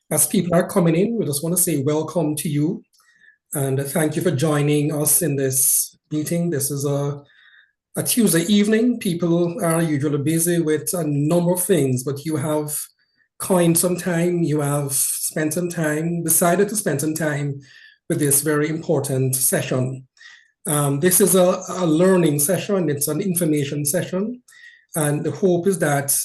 As people are coming in, we just want to say welcome to you and thank you for joining us in this meeting. This is a Tuesday evening. People are usually busy with a number of things, but you have coined some time, you have spent some time, decided to spend some time with this very important session. This is a learning session, it's an information session, and the hope is that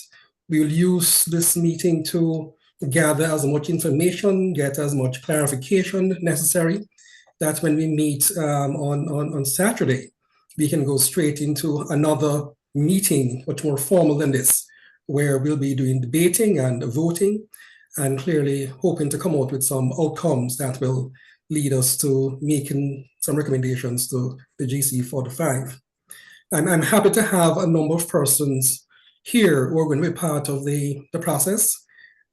we'll use this meeting to gather as much information, get as much clarification necessary, that when we meet on Saturday, we can go straight into another meeting, much more formal than this, where we'll be doing debating and voting, and clearly hoping to come out with some outcomes that will lead us to making some recommendations to the GC45. I'm happy to have a number of persons here who are going to be part of the process,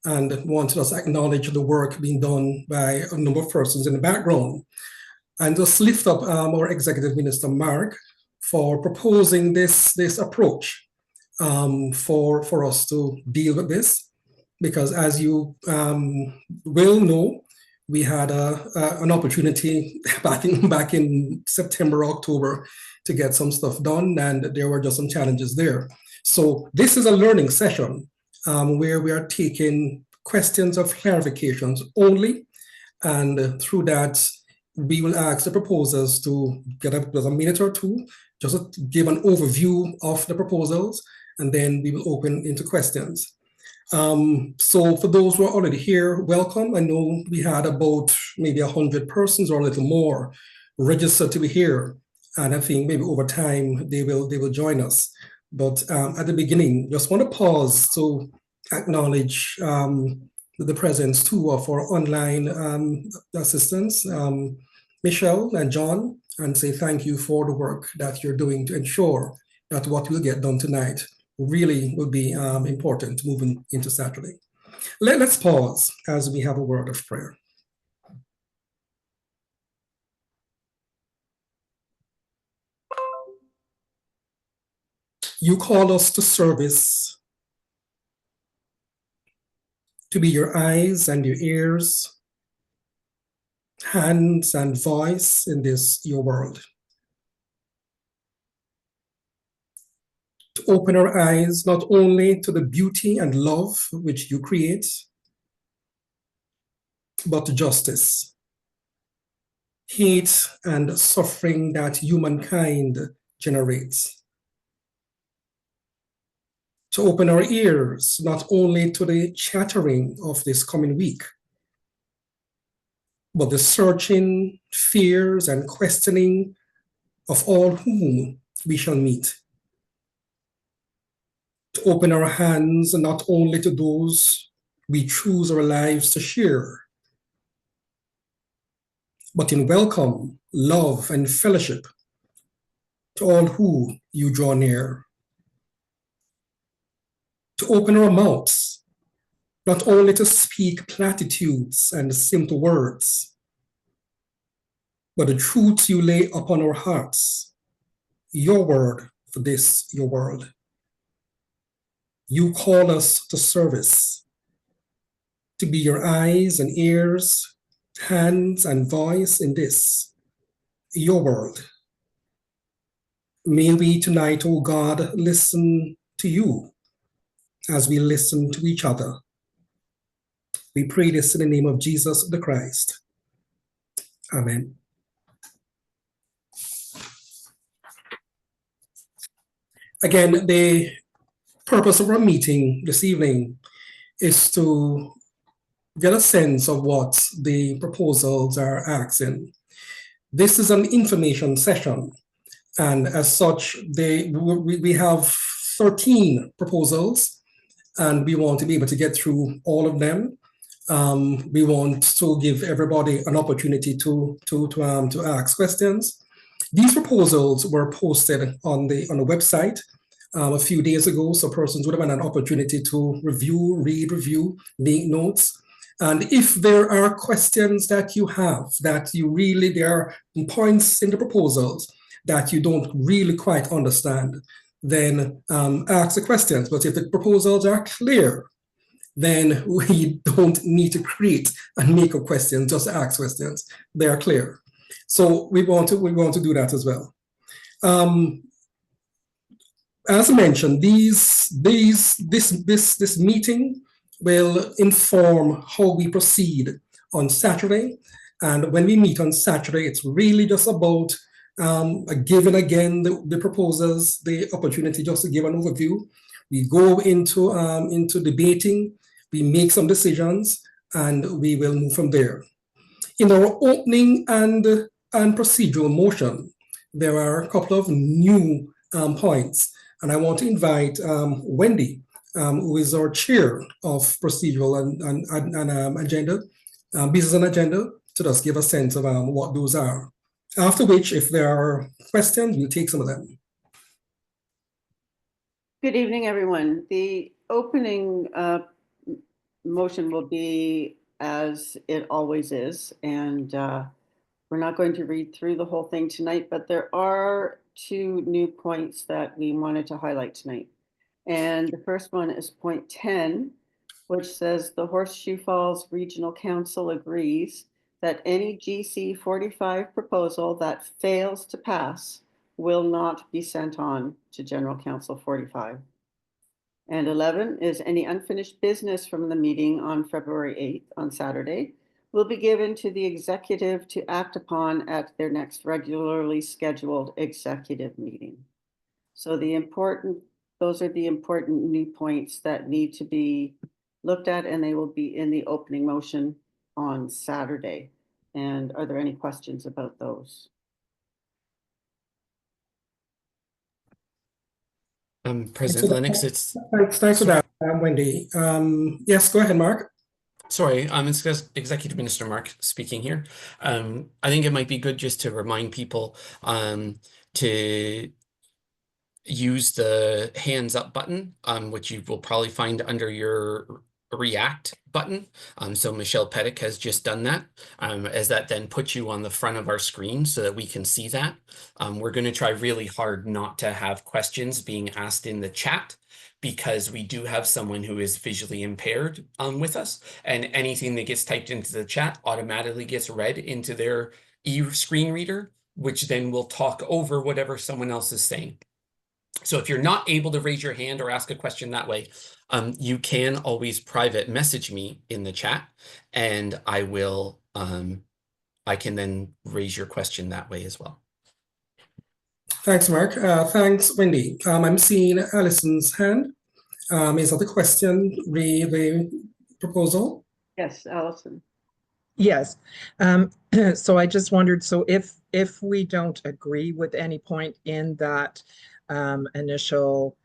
and want to just acknowledge the work being done by a number of persons in the background. And just lift up our Executive Minister, Mark, for proposing this approach for us to deal with this. Because as you will know, we had an opportunity back in September, October to get some stuff done, and there were just some challenges there. So this is a learning session where we are taking questions of clarifications only, and through that, we will ask the proposers to get a minute or two, just to give an overview of the proposals, and then we will open into questions. So for those who are already here, welcome. I know we had about maybe 100 persons or a little more registered to be here, and I think maybe over time they will join us. But at the beginning, just want to pause to acknowledge the presence too of our online assistants, Michelle and John, and say thank you for the work that you're doing to ensure that what we'll get done tonight really will be important moving into Saturday. Let's pause as we have a word of prayer. You call us to service, to be your eyes and your ears, hands and voice in this, your world. To open our eyes not only to the beauty and love which you create, but to justice, hate and suffering that humankind generates. To open our ears not only to the chattering of this coming week, but the searching, fears, and questioning of all whom we shall meet. To open our hands not only to those we choose our lives to share, but in welcome, love, and fellowship to all who you draw near. To open our mouths, not only to speak platitudes and simple words, but the truths you lay upon our hearts, your word for this, your world. You call us to service, to be your eyes and ears, hands and voice in this, your world. May we tonight, O God, listen to you as we listen to each other. We pray this in the name of Jesus the Christ. Amen. Again, the purpose of our meeting this evening is to get a sense of what the proposals are asking. This is an information session, and as such, we have 13 proposals, and we want to be able to get through all of them. We want to give everybody an opportunity to ask questions. These proposals were posted on the website a few days ago, so persons would have had an opportunity to review, make notes. And if there are questions that you have, that you really, there are points in the proposals that you don't really quite understand, then ask the questions. But if the proposals are clear, then we don't need to create and make up questions, just ask questions. They are clear. So we want to do that as well. As mentioned, this meeting will inform how we proceed on Saturday. And when we meet on Saturday, it's really just about giving again the proposers the opportunity just to give an overview. We go into debating, we make some decisions, and we will move from there. In our opening and procedural motion, there are a couple of new points. And I want to invite Wendy, who is our chair of procedural and agenda, business and agenda, to just give a sense of what those are. After which, if there are questions, we'll take some of them. Good evening, everyone. The opening motion will be as it always is, and we're not going to read through the whole thing tonight, but there are two new points that we wanted to highlight tonight. And the first one is point 10, which says the Horseshoe Falls Regional Council agrees that any GC45 proposal that fails to pass will not be sent on to General Council 45. And 11 is any unfinished business from the meeting on February 8th on Saturday will be given to the executive to act upon at their next regularly scheduled executive meeting. So those are the important new points that need to be looked at, and they will be in the opening motion on Saturday. And are there any questions about those? President Lennox, it's... Thanks for that, Wendy. Yes, go ahead, Mark. Sorry, it's Executive Minister Mark speaking here. I think it might be good just to remind people to use the hands up button, which you will probably find under your react button. So Michelle Pettick has just done that, as that then puts you on the front of our screen so that we can see that. We're going to try really hard not to have questions being asked in the chat, because we do have someone who is visually impaired with us, and anything that gets typed into the chat automatically gets read into their screen reader, which then will talk over whatever someone else is saying. So if you're not able to raise your hand or ask a question that way, you can always private message me in the chat, and I will, I can then raise your question that way as well. Thanks, Mark. Thanks, Wendy. I'm seeing Allison's hand. Is that the question, the proposal? Yes, Allison. Yes. So I just wondered, so if we don't agree with any point in that initial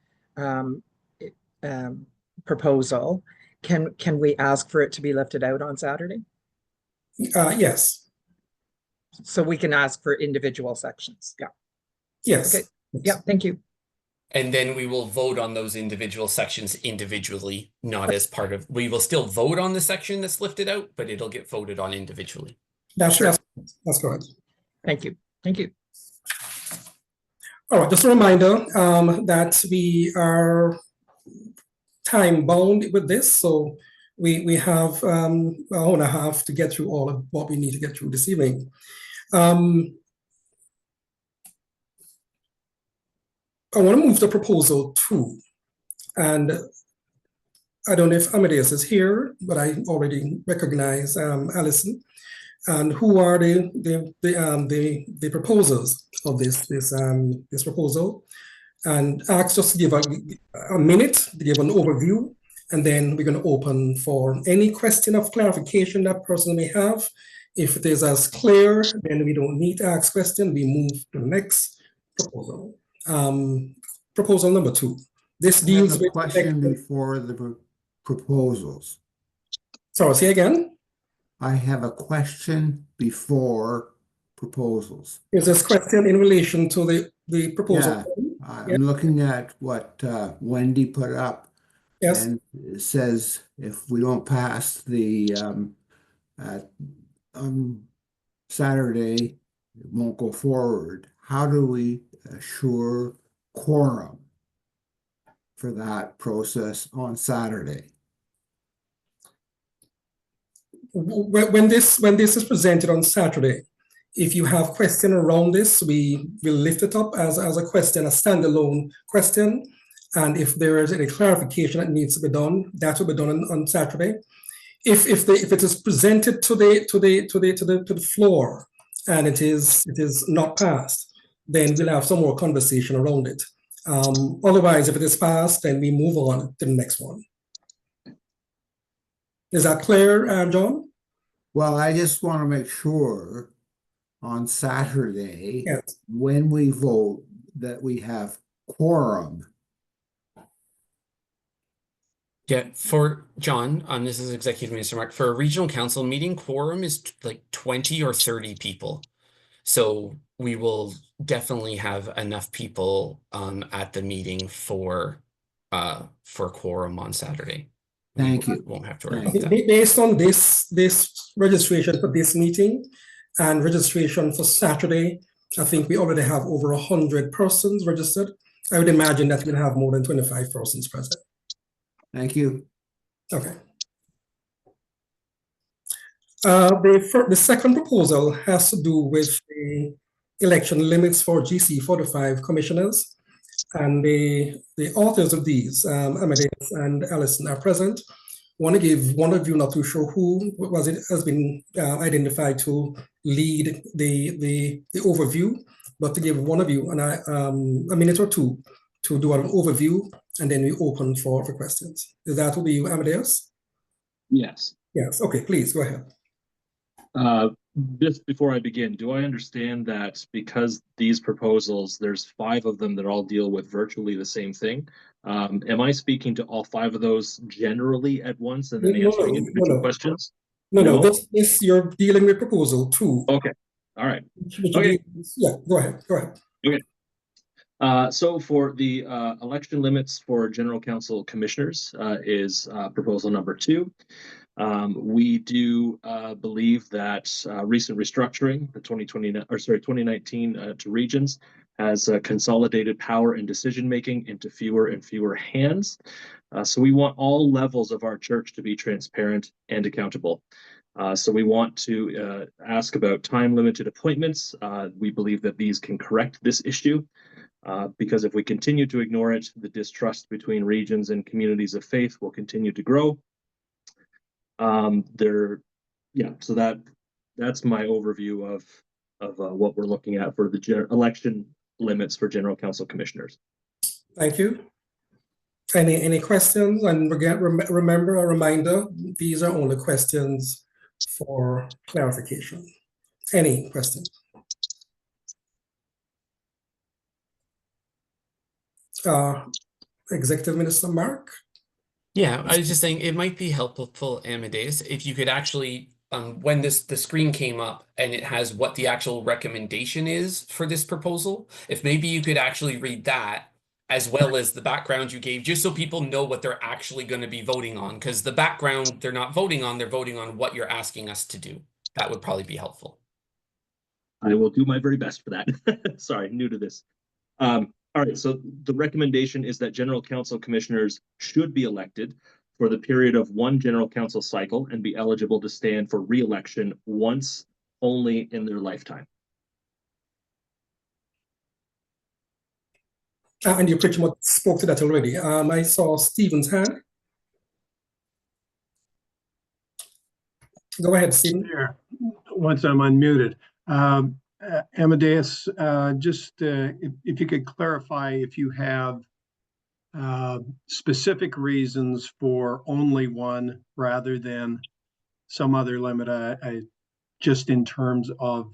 proposal, can we ask for it to be lifted out on Saturday? Yes. So we can ask for individual sections. Yeah. Yes. Okay. Yeah, thank you. And then we will vote on those individual sections individually, not as part of, we will still vote on the section that's lifted out, but it'll get voted on individually. That's correct. Thank you. Thank you. All right, just a reminder that we are time bound with this. So we have an hour and a half to get through all of what we need to get through this evening. I want to move to proposal 2, and I don't know if Amadeus is here, but I already recognize Allison. And who are the proposers of this proposal? And ask just to give a minute to give an overview, and then we're going to open for any question of clarification that person may have. If it is as clear, then we don't need to ask question. We move to the next proposal. Proposal number 2. This deals with question before the proposals. Sorry, say again. I have a question before proposals. Is this question in relation to the proposal? Yeah, I'm looking at what Wendy put up. Yes. And it says if we don't pass the Saturday, it won't go forward. How do we assure quorum for that process on Saturday? when this is presented on Saturday, if you have question around this, we will lift it up as a question, a standalone question. And if there is any clarification that needs to be done, that will be done on Saturday. If it is presented to the floor and it is not passed, then we'll have some more conversation around it. Otherwise, if it is passed, then we move on to the next one. Is that clear, John? Well, I just want to make sure on Saturday, Yes. when we vote, that we have quorum. Yeah, for John, this is Executive Minister Mark. For a regional council meeting, quorum is like 20 or 30 people. So we will definitely have enough people at the meeting for quorum on Saturday. Thank you. Won't have to worry Thank about that. Based on this registration for this meeting and registration for Saturday, I think we already have over 100 persons registered. I would imagine that we'll have more than 25 persons present. Thank you. Okay. The second proposal has to do with the election limits for GC45 commissioners. And the authors of these, Amadeus and Allison, are present. Want to give one of you, not too sure who was it, has been identified to lead the overview, but to give one of you a minute or two to do an overview, and then we open for questions. Is that will be you, Amadeus? Yes. Yes. Okay. Please go ahead. Just before I begin, do I understand that because these proposals, there's 5 of them that all deal with virtually the same thing? Am I speaking to all 5 of those generally at once and then answering individual questions? No. This you're dealing with proposal 2. Okay. All right. Okay. Yeah. Go ahead. Okay. So for the election limits for general council commissioners is proposal number 2. We do believe that recent restructuring, the 2019 to regions, has consolidated power and decision making into fewer and fewer hands. So we want all levels of our church to be transparent and accountable. So we want to ask about time limited appointments. We believe that these can correct this issue. Because if we continue to ignore it, the distrust between regions and communities of faith will continue to grow. So that's my overview of what we're looking at for the election limits for general council commissioners. Thank you. Any questions? And remember a reminder, these are only questions for clarification. Any questions? Executive Minister Mark? Yeah, I was just saying it might be helpful, Amadeus, if you could actually, when the screen came up and it has what the actual recommendation is for this proposal, if maybe you could actually read that as well as the background you gave, just so people know what they're actually going to be voting on, because the background they're not voting on, they're voting on what you're asking us to do. That would probably be helpful. I will do my very best for that. Sorry, new to this. All right, so the recommendation is that general council commissioners should be elected for the period of 1 general council cycle and be eligible to stand for re-election once only in their lifetime. And you pretty much spoke to that already. I saw Stephen's hand. Go ahead, Stephen. Sure. Once I'm unmuted. Amadeus, just if you could clarify if you have specific reasons for only 1 rather than some other limit, just in terms of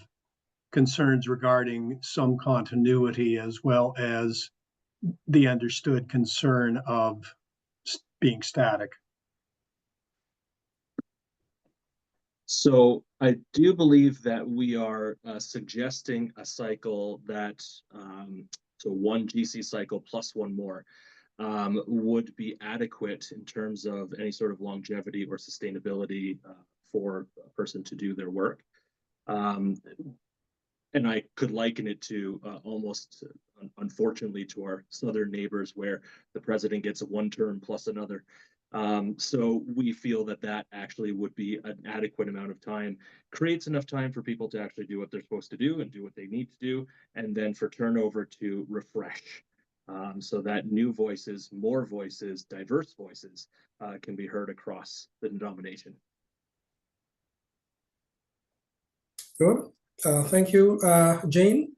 concerns regarding some continuity as well as the understood concern of being static. So I do believe that we are suggesting a cycle that, so 1 GC cycle plus 1 more, would be adequate in terms of any sort of longevity or sustainability for a person to do their work. And I could liken it to almost, unfortunately, to our southern neighbors where the president gets a 1 term plus another. So we feel that that actually would be an adequate amount of time, creates enough time for people to actually do what they're supposed to do and do what they need to do, and then for turnover to refresh. So that new voices, more voices, diverse voices can be heard across the denomination. Good. Thank you. Jane?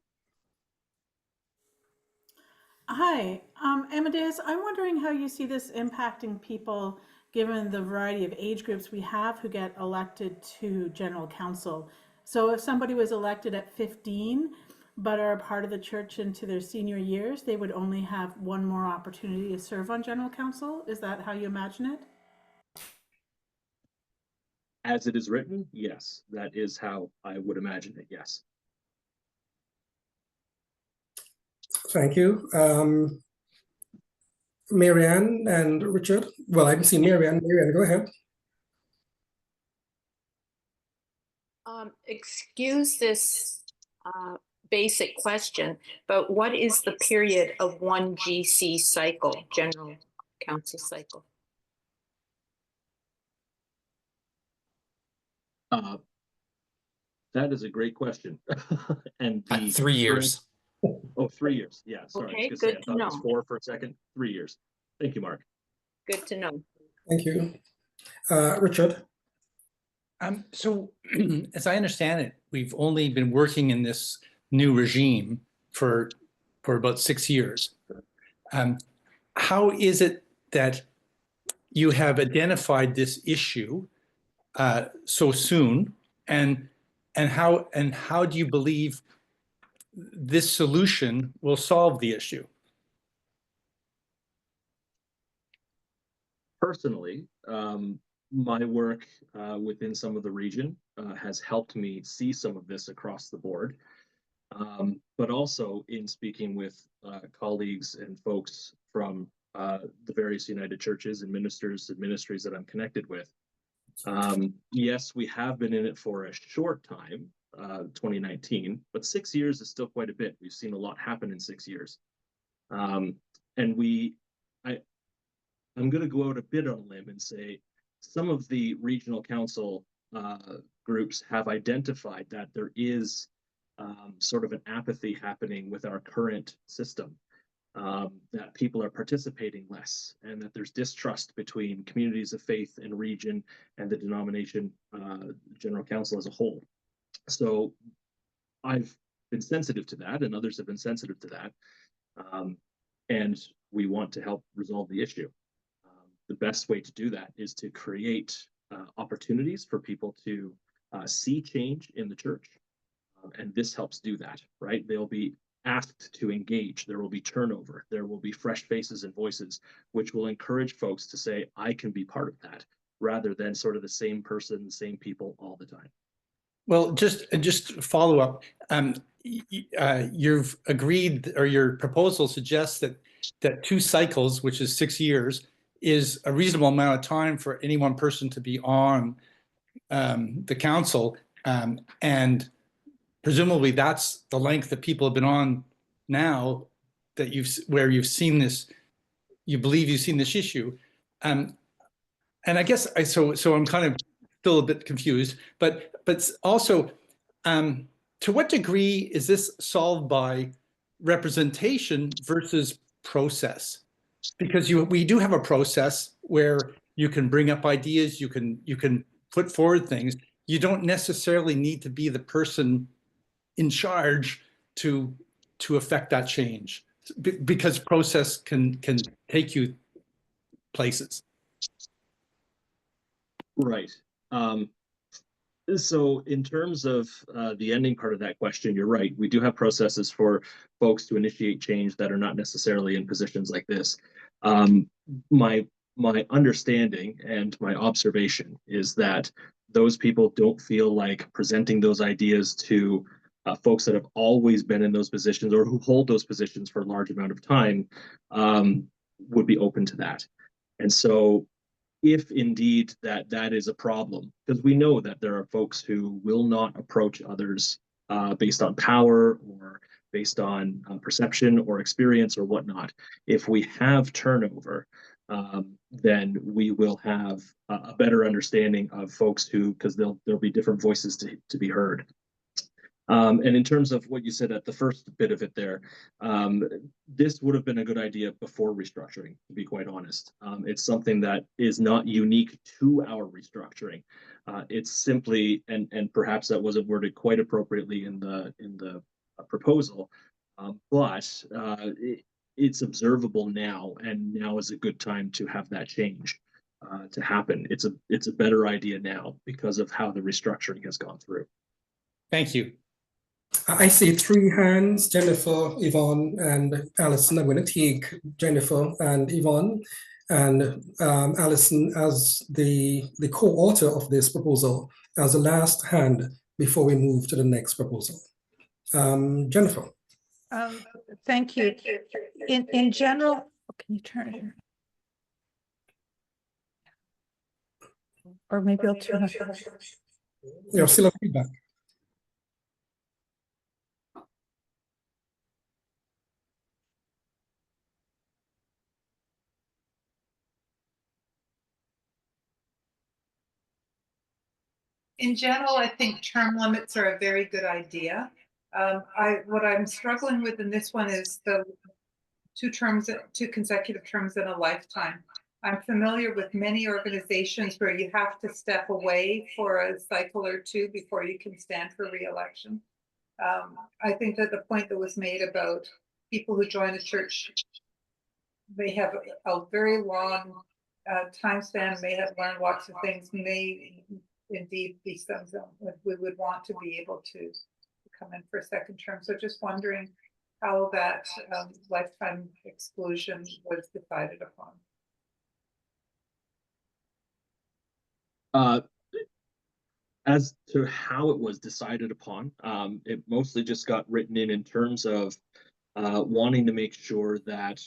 Hi, Amadeus. I'm wondering how you see this impacting people given the variety of age groups we have who get elected to general council. So if somebody was elected at 15 but are a part of the church into their senior years, they would only have one more opportunity to serve on general council. Is that how you imagine it? As it is written, yes, that is how I would imagine it, yes. Thank you. Marianne and Richard. Well, I didn't see Marianne. Marianne, go ahead. Excuse this basic question, but what is the period of one GC cycle, general council cycle? That is a great question. And the 3 years. Oh, 3 years. Yeah, sorry. Okay, I was gonna say, good I thought to it was know. 4 for a second. 3 years. Thank you, Mark. Good to know. Thank you. Richard? So as I understand it, we've only been working in this new regime for about 6 years. How is it that you have identified this issue so soon, and how do you believe this solution will solve the issue? Personally, my work within some of the region has helped me see some of this across the board. But also in speaking with colleagues and folks from the various United Churches and ministers and ministries that I'm connected with. Yes, we have been in it for a short time, 2019, but 6 years is still quite a bit. We've seen a lot happen in 6 years. And I'm going to go out a bit on a limb and say some of the regional council groups have identified that there is sort of an apathy happening with our current system, that people are participating less, and that there's distrust between communities of faith and region and the denomination general council as a whole. So I've been sensitive to that, and others have been sensitive to that, and we want to help resolve the issue. The best way to do that is to create opportunities for people to see change in the church. And this helps do that, right? They'll be asked to engage. There will be turnover. There will be fresh faces and voices, which will encourage folks to say, I can be part of that, rather than sort of the same person, the same people all the time. Well, just follow up. You've agreed, or your proposal suggests that 2 cycles, which is 6 years, is a reasonable amount of time for any one person to be on the council, and presumably that's the length that people have been on now, that you've seen this, you believe you've seen this issue, and I guess so I'm kind of still a bit confused, but also, to what degree is this solved by representation versus process? Because we do have a process where you can bring up ideas, you can put forward things. You don't necessarily need to be the person in charge to affect that change, because process can take you places. Right. So in terms of the ending part of that question, you're right. We do have processes for folks to initiate change that are not necessarily in positions like this. My understanding and my observation is that those people don't feel like presenting those ideas to folks that have always been in those positions or who hold those positions for a large amount of time would be open to that. And so if indeed that is a problem, because we know that there are folks who will not approach others based on power or based on perception or experience or whatnot. If we have turnover, then we will have a better understanding of folks because there'll be different voices to be heard. And in terms of what you said at the first bit of it there, this would have been a good idea before restructuring, to be quite honest. It's something that is not unique to our restructuring. It's simply, and perhaps that wasn't worded quite appropriately in the proposal, but it's observable now, and now is a good time to have that change to happen. It's a better idea now because of how the restructuring has gone through. Thank you. I see 3 hands, Jennifer, Yvonne, and Alison. I'm going to take Jennifer and Yvonne, and Alison as the co-author of this proposal as the last hand before we move to the next proposal. Jennifer. Thank you. In general, can you turn it here? Or maybe I'll turn it. You're still on feedback. In general, I think term limits are a very good idea. What I'm struggling with in this one is the 2 consecutive terms in a lifetime. I'm familiar with many organizations where you have to step away for a cycle or 2 before you can stand for re-election. I think that the point that was made about people who join a church, they have a very long time span, may have learned lots of things, may indeed be some we would want to be able to come in for a second term. So just wondering how that lifetime exclusion was decided upon. As to how it was decided upon, it mostly just got written in terms of wanting to make sure that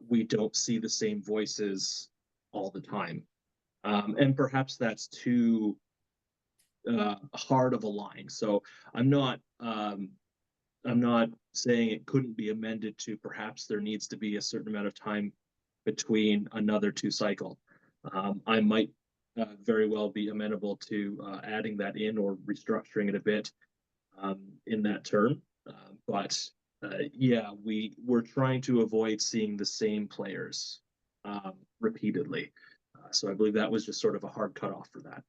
we don't see the same voices all the time. And perhaps that's too hard of a line. So I'm not saying it couldn't be amended to perhaps there needs to be a certain amount of time between another 2 cycle. I might very well be amenable to adding that in or restructuring it a bit in that term. But yeah, we're trying to avoid seeing the same players repeatedly. So I believe that was just sort of a hard cutoff for that.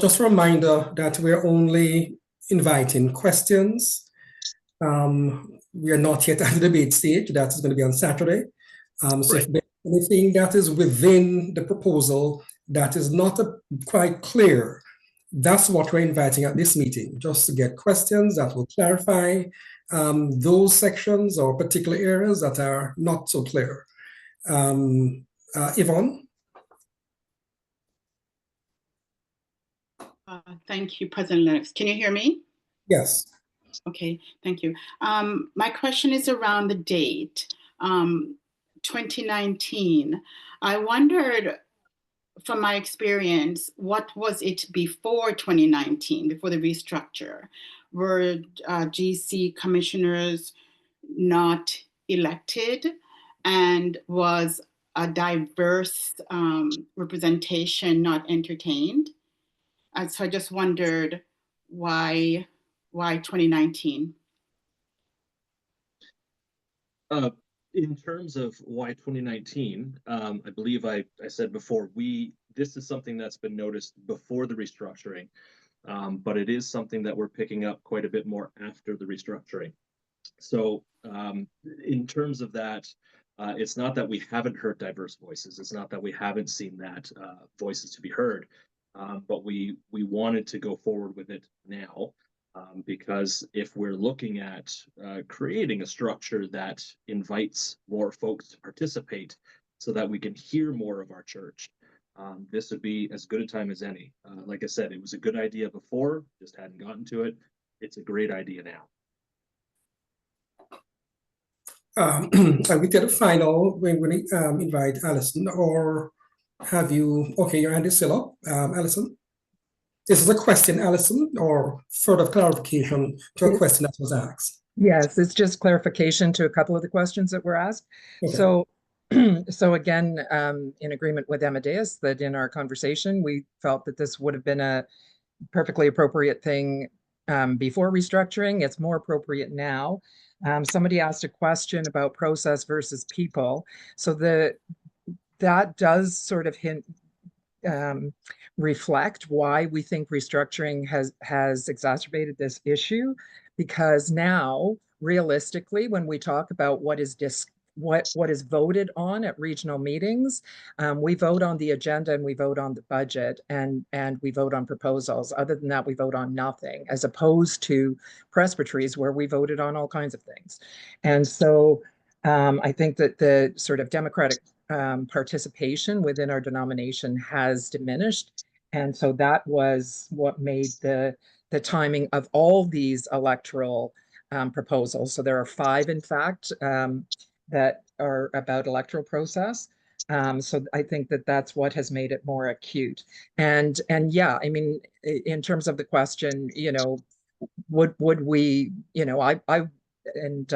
Just a reminder that we're only inviting questions. We are not yet at the debate stage. That is going to be on Saturday. So if there's anything that is within the proposal that is not quite clear, that's what we're inviting at this meeting, just to get questions that will clarify those sections or particular areas that are not so clear. Yvonne? Thank you, President Lennox. Can you hear me? Yes. Okay, thank you. My question is around the date, 2019. I wondered, from my experience, what was it before 2019, before the restructure? Were GC commissioners not elected, and was a diverse representation not entertained? So I just wondered why 2019? In terms of why 2019, I believe I said before, this is something that's been noticed before the restructuring, but it is something that we're picking up quite a bit more after the restructuring. So in terms of that, it's not that we haven't heard diverse voices. It's not that we haven't seen that voices to be heard. But we wanted to go forward with it now because if we're looking at creating a structure that invites more folks to participate so that we can hear more of our church, this would be as good a time as any. Like I said, it was a good idea before, just hadn't gotten to it. It's a great idea now. And we did a final when we invite Alison, or have you, okay, your hand is still up, Alison? This is a question, Alison, or further clarification to a question that was asked? Yes, it's just clarification to a couple of the questions that were asked. Okay. So So again, in agreement with Amadeus, that in our conversation, we felt that this would have been a perfectly appropriate thing before restructuring. It's more appropriate now. Somebody asked a question about process versus people. So that does sort of hint, reflect why we think restructuring has exacerbated this issue, because now realistically, when we talk about what is voted on at regional meetings, we vote on the agenda and we vote on the budget and we vote on proposals. Other than that, we vote on nothing, as opposed to presbyteries where we voted on all kinds of things. And so I think that the sort of democratic participation within our denomination has diminished. And so that was what made the timing of all these electoral proposals. So there are 5, in fact, that are about electoral process. So I think that that's what has made it more acute. And yeah, I mean, in terms of the question, you know, would we, you know, I'm in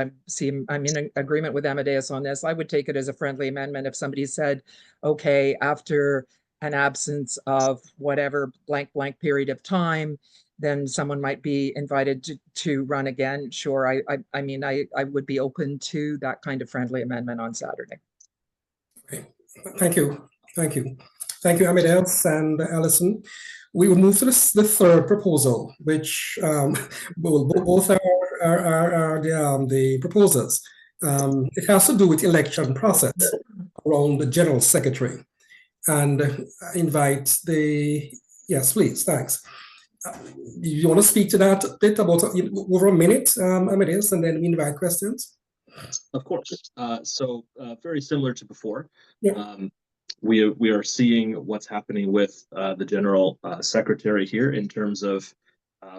agreement with Amadeus on this. I would take it as a friendly amendment if somebody said, okay, after an absence of whatever blank period of time, then someone might be invited to run again. Sure, I mean, I would be open to that kind of friendly amendment on Saturday. Okay. Thank you. Thank you. Thank you, Amadeus and Alison. We will move to the third proposal, which both are the proposals. It has to do with election process around the general secretary. And invite yes, please, thanks. You want to speak to that a bit, about over a minute, Amadeus, and then we invite questions? Of course. So very similar to before. Yeah. We are seeing what's happening with the general secretary here in terms of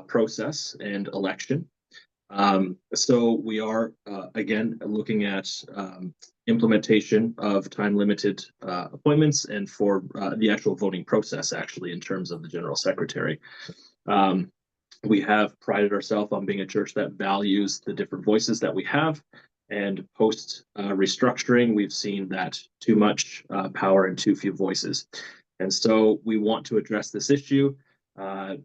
process and election. So we are again looking at implementation of time-limited appointments and for the actual voting process, actually, in terms of the general secretary. We have prided ourselves on being a church that values the different voices that we have. And post restructuring, we've seen that too much power and too few voices. And so we want to address this issue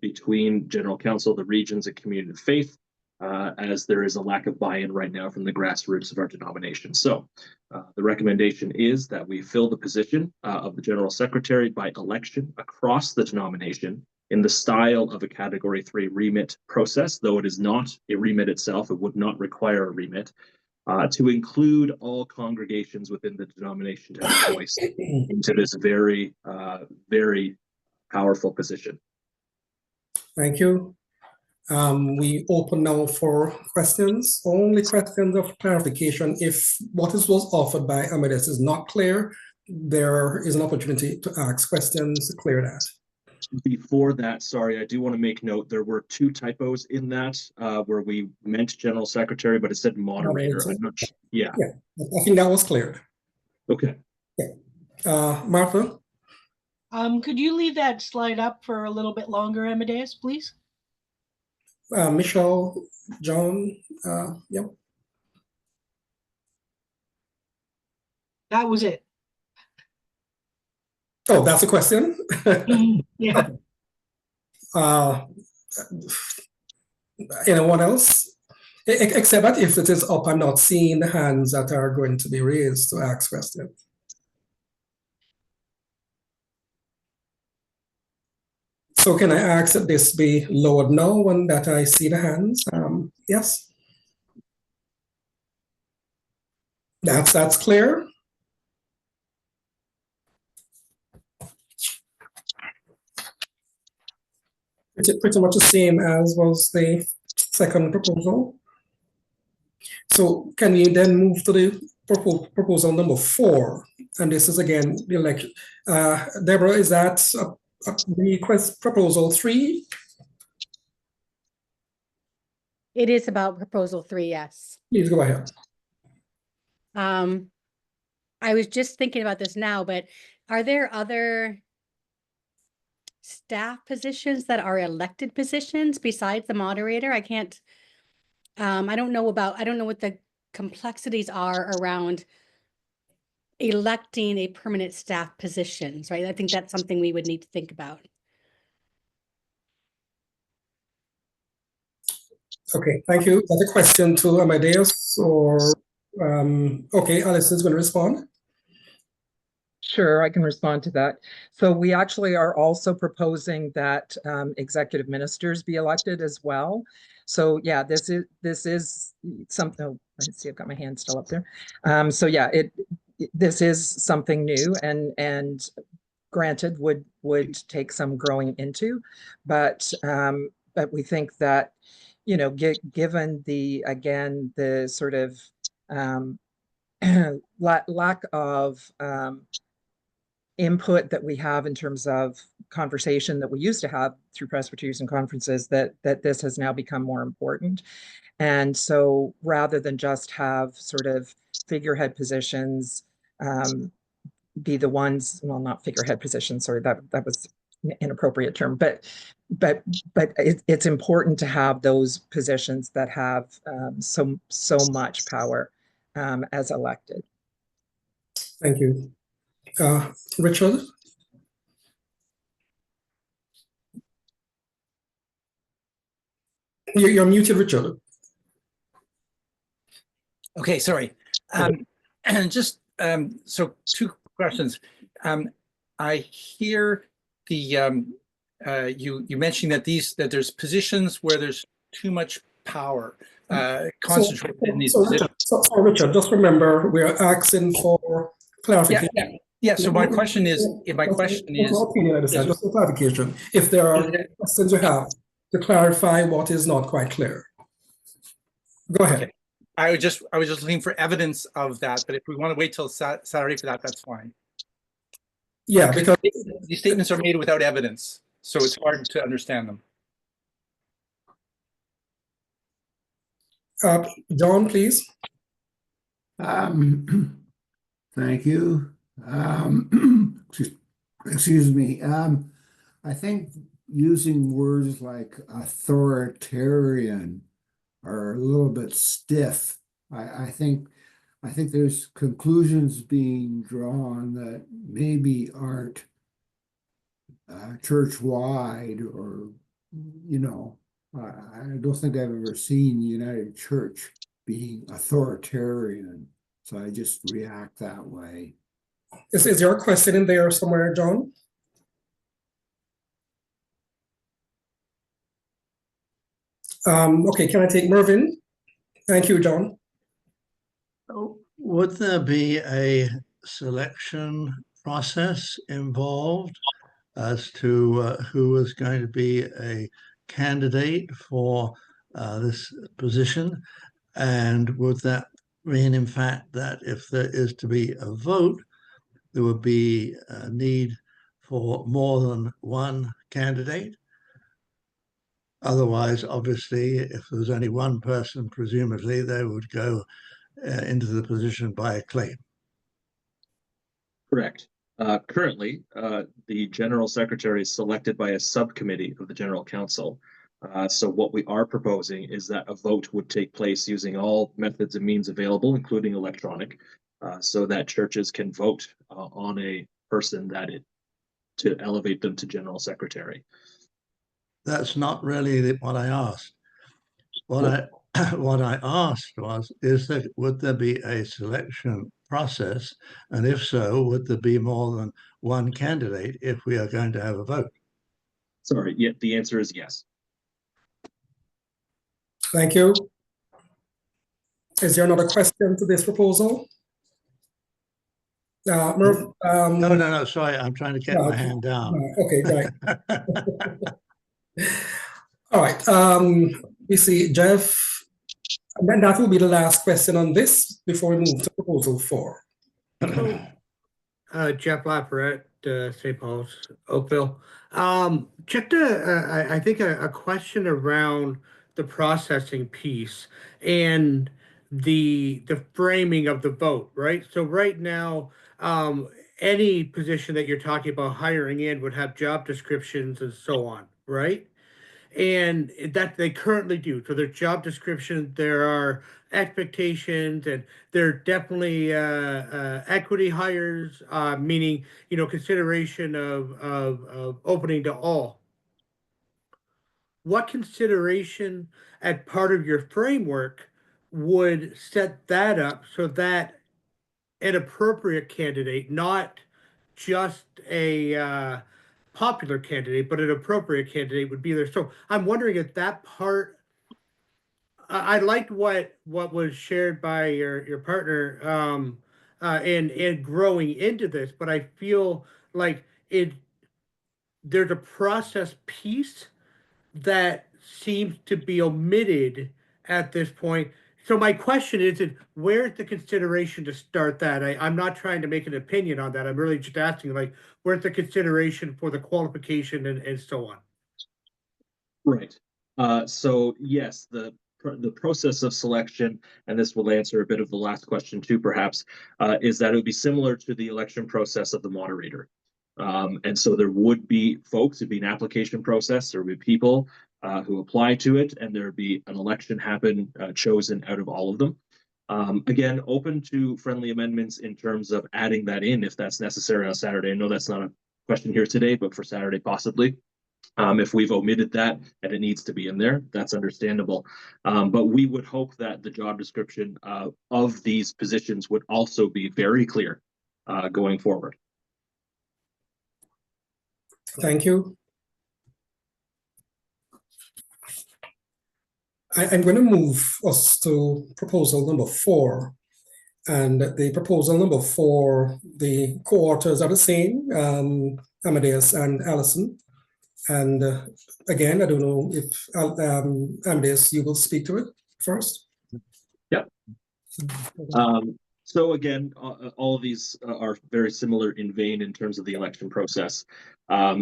between General Council, the regions, and community of faith, as there is a lack of buy-in right now from the grassroots of our denomination. So the recommendation is that we fill the position of the General Secretary by election across the denomination in the style of a Category 3 remit process, though it is not a remit itself. It would not require a remit. To include all congregations within the denomination to have voice into this very, very powerful position. Thank you. We open now for questions, only questions of clarification. If what was offered by Amadeus is not clear, there is an opportunity to ask questions to clear that. Before that, sorry, I do want to make note, there were 2 typos in that where we meant general secretary, but it said moderator. I'm not sure. Yeah. I think that was cleared. Okay. Yeah. Martha? Could you leave that slide up for a little bit longer, Amadeus, please? Michelle, John, yeah. That was it. Oh, that's a question? Yeah. Anyone else? Except that if it is up, I'm not seeing the hands that are going to be raised to ask questions. So can I ask that this be lowered now when that I see the hands? Yes. That's clear. Pretty much the same as was the second proposal. So can you then move to the proposal number 4? And this is again the election. Deborah, is that the proposal 3? It is about proposal 3, yes. Please go ahead. I was just thinking about this now, but are there other staff positions that are elected positions besides the moderator? I can't, I don't know what the complexities are around electing a permanent staff positions, right? I think that's something we would need to think about. Okay, thank you. That's a question to Amadeus or, okay, Alison's going to respond. Sure, I can respond to that. So we actually are also proposing that executive ministers be elected as well. So yeah, this is something. Oh, let's see, I've got my hand still up there. So yeah, this is something new and granted would take some growing into, but we think that, you know, given the sort of lack of input that we have in terms of conversation that we used to have through Presbyterian conferences, that this has now become more important. And so rather than just have sort of figurehead positions be the ones, well, not figurehead positions, sorry, that was an inappropriate term, but it's important to have those positions that have so much power as elected. Thank you. Richard? You're muted, Richard. Okay, sorry. And just so 2 questions. I hear the you mentioning that there's positions where there's too much power concentrated in these positions. So Richard, just remember we're asking for clarification. Yeah. So my question is, just for clarification, if there are questions you have to clarify what is not quite clear, go ahead. Okay. I was just looking for evidence of that, but if we want to wait till Saturday for that, that's fine. Yeah, because these statements are made without evidence, so it's hard to understand them. John, please. Thank you. Excuse me. I think using words like authoritarian are a little bit stiff. I think there's conclusions being drawn that maybe aren't church-wide, or, you know, I don't think I've ever seen the United Church being authoritarian, so I just react that way. Is there a question in there somewhere, John? Okay, can I take Mervyn? Thank you, John. Would there be a selection process involved as to who is going to be a candidate for this position? And would that mean, in fact, that if there is to be a vote, there would be a need for more than one candidate? Otherwise, obviously, if there's only one person, presumably they would go into the position by acclaim. Correct. Currently, the General Secretary is selected by a subcommittee of the General Council. So what we are proposing is that a vote would take place using all methods and means available, including electronic, so that churches can vote on a person to elevate them to General Secretary. That's not really what I asked. What I asked was, would there be a selection process? And if so, would there be more than one candidate if we are going to have a vote? Sorry, yeah, the answer is yes. Thank you. Is there another question to this proposal? Merv, No, sorry, I'm trying to get my hand down. Okay, right. All right, we see Jeff, and then that will be the last question on this before we move to proposal 4. Jeff Lafayette, St. Paul's, Oakville. Just I think a question around the processing piece and the framing of the vote, right? So right now, any position that you're talking about hiring in would have job descriptions and so on, right? and that they currently do. For their job description, there are expectations, and there are definitely equity hires, meaning, you know, consideration of opening to all. What consideration as part of your framework would set that up so that an appropriate candidate, not just a popular candidate, but an appropriate candidate would be there? So I'm wondering if that part, I liked what was shared by your partner and growing into this, but I feel like there's a process piece that seems to be omitted at this point. So my question is where's the consideration to start that? I'm not trying to make an opinion on that. I'm really just asking, like, where's the consideration for the qualification and so on? Right. So yes, the process of selection, and this will answer a bit of the last question too, perhaps, is that it would be similar to the election process of the moderator. And so there would be folks, it'd be an application process, there would be people who apply to it, and there would be an election happen, chosen out of all of them. Again, open to friendly amendments in terms of adding that in if that's necessary on Saturday. I know that's not a question here today, but for Saturday possibly. If we've omitted that and it needs to be in there, that's understandable. But we would hope that the job description of these positions would also be very clear going forward. Thank you. I'm going to move us to proposal number 4. And the proposal number 4, the co-authors are the same, Amadeus and Alison. And again, I don't know if Amadeus, you will speak to it first. Yep. So again, all of these are very similar in vein in terms of the election process.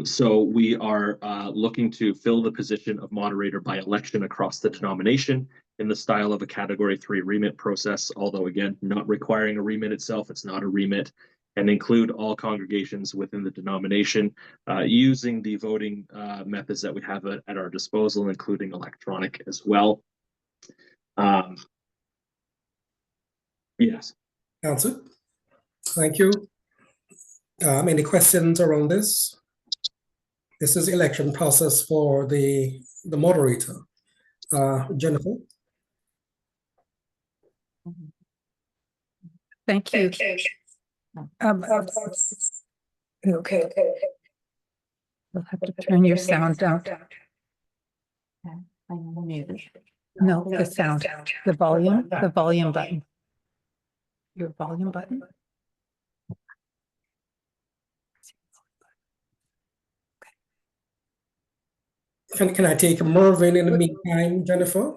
So we are looking to fill the position of moderator by election across the denomination in the style of a Category 3 remit process, although again, not requiring a remit itself, it's not a remit, and include all congregations within the denomination using the voting methods that we have at our disposal, including electronic as well. Yes. Answer. Thank you. Any questions around this? This is election process for the moderator. Jennifer? Thank you. Okay. You'll have to turn your sound down. No, the sound, the volume button. Your volume button. Can I take Mervyn in the meantime, Jennifer?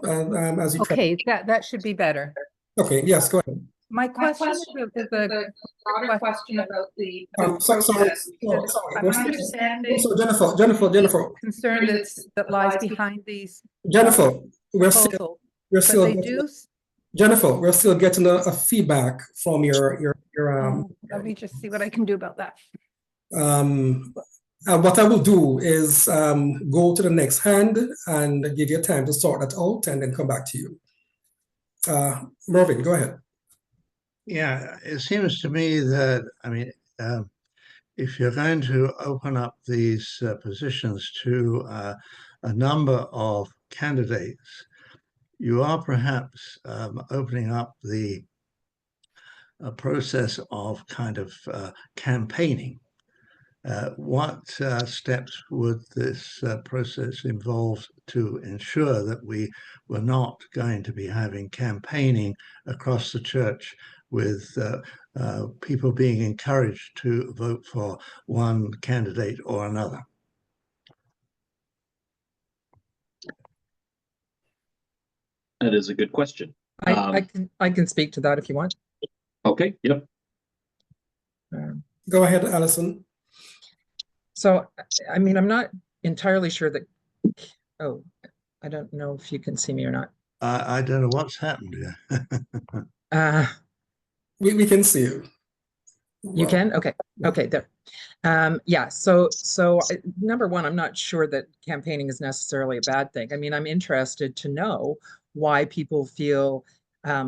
As you Okay, that should be better. Okay, yes, go ahead. My question is a broader question about the sorry. I'm understanding. So Jennifer. Concern that lies behind these. Jennifer, we're still getting a feedback from your let me just see what I can do about that. What I will do is go to the next hand and give you time to sort that out and then come back to you. Mervyn, go ahead. Yeah, it seems to me that, I mean, if you're going to open up these positions to a number of candidates, you are perhaps opening up the process of kind of campaigning. What steps would this process involve to ensure that we were not going to be having campaigning across the church with people being encouraged to vote for one candidate or another? That is a good question. I can speak to that if you want. Okay, yep. Go ahead, Alison. So, I mean, I'm not entirely sure that, oh, I don't know if you can see me or not. I don't know what's happened here. We can see you. You Well, can? Okay. Okay, there. Yeah, number one, I'm not sure that campaigning is necessarily a bad thing. I mean, I'm interested to know why people feel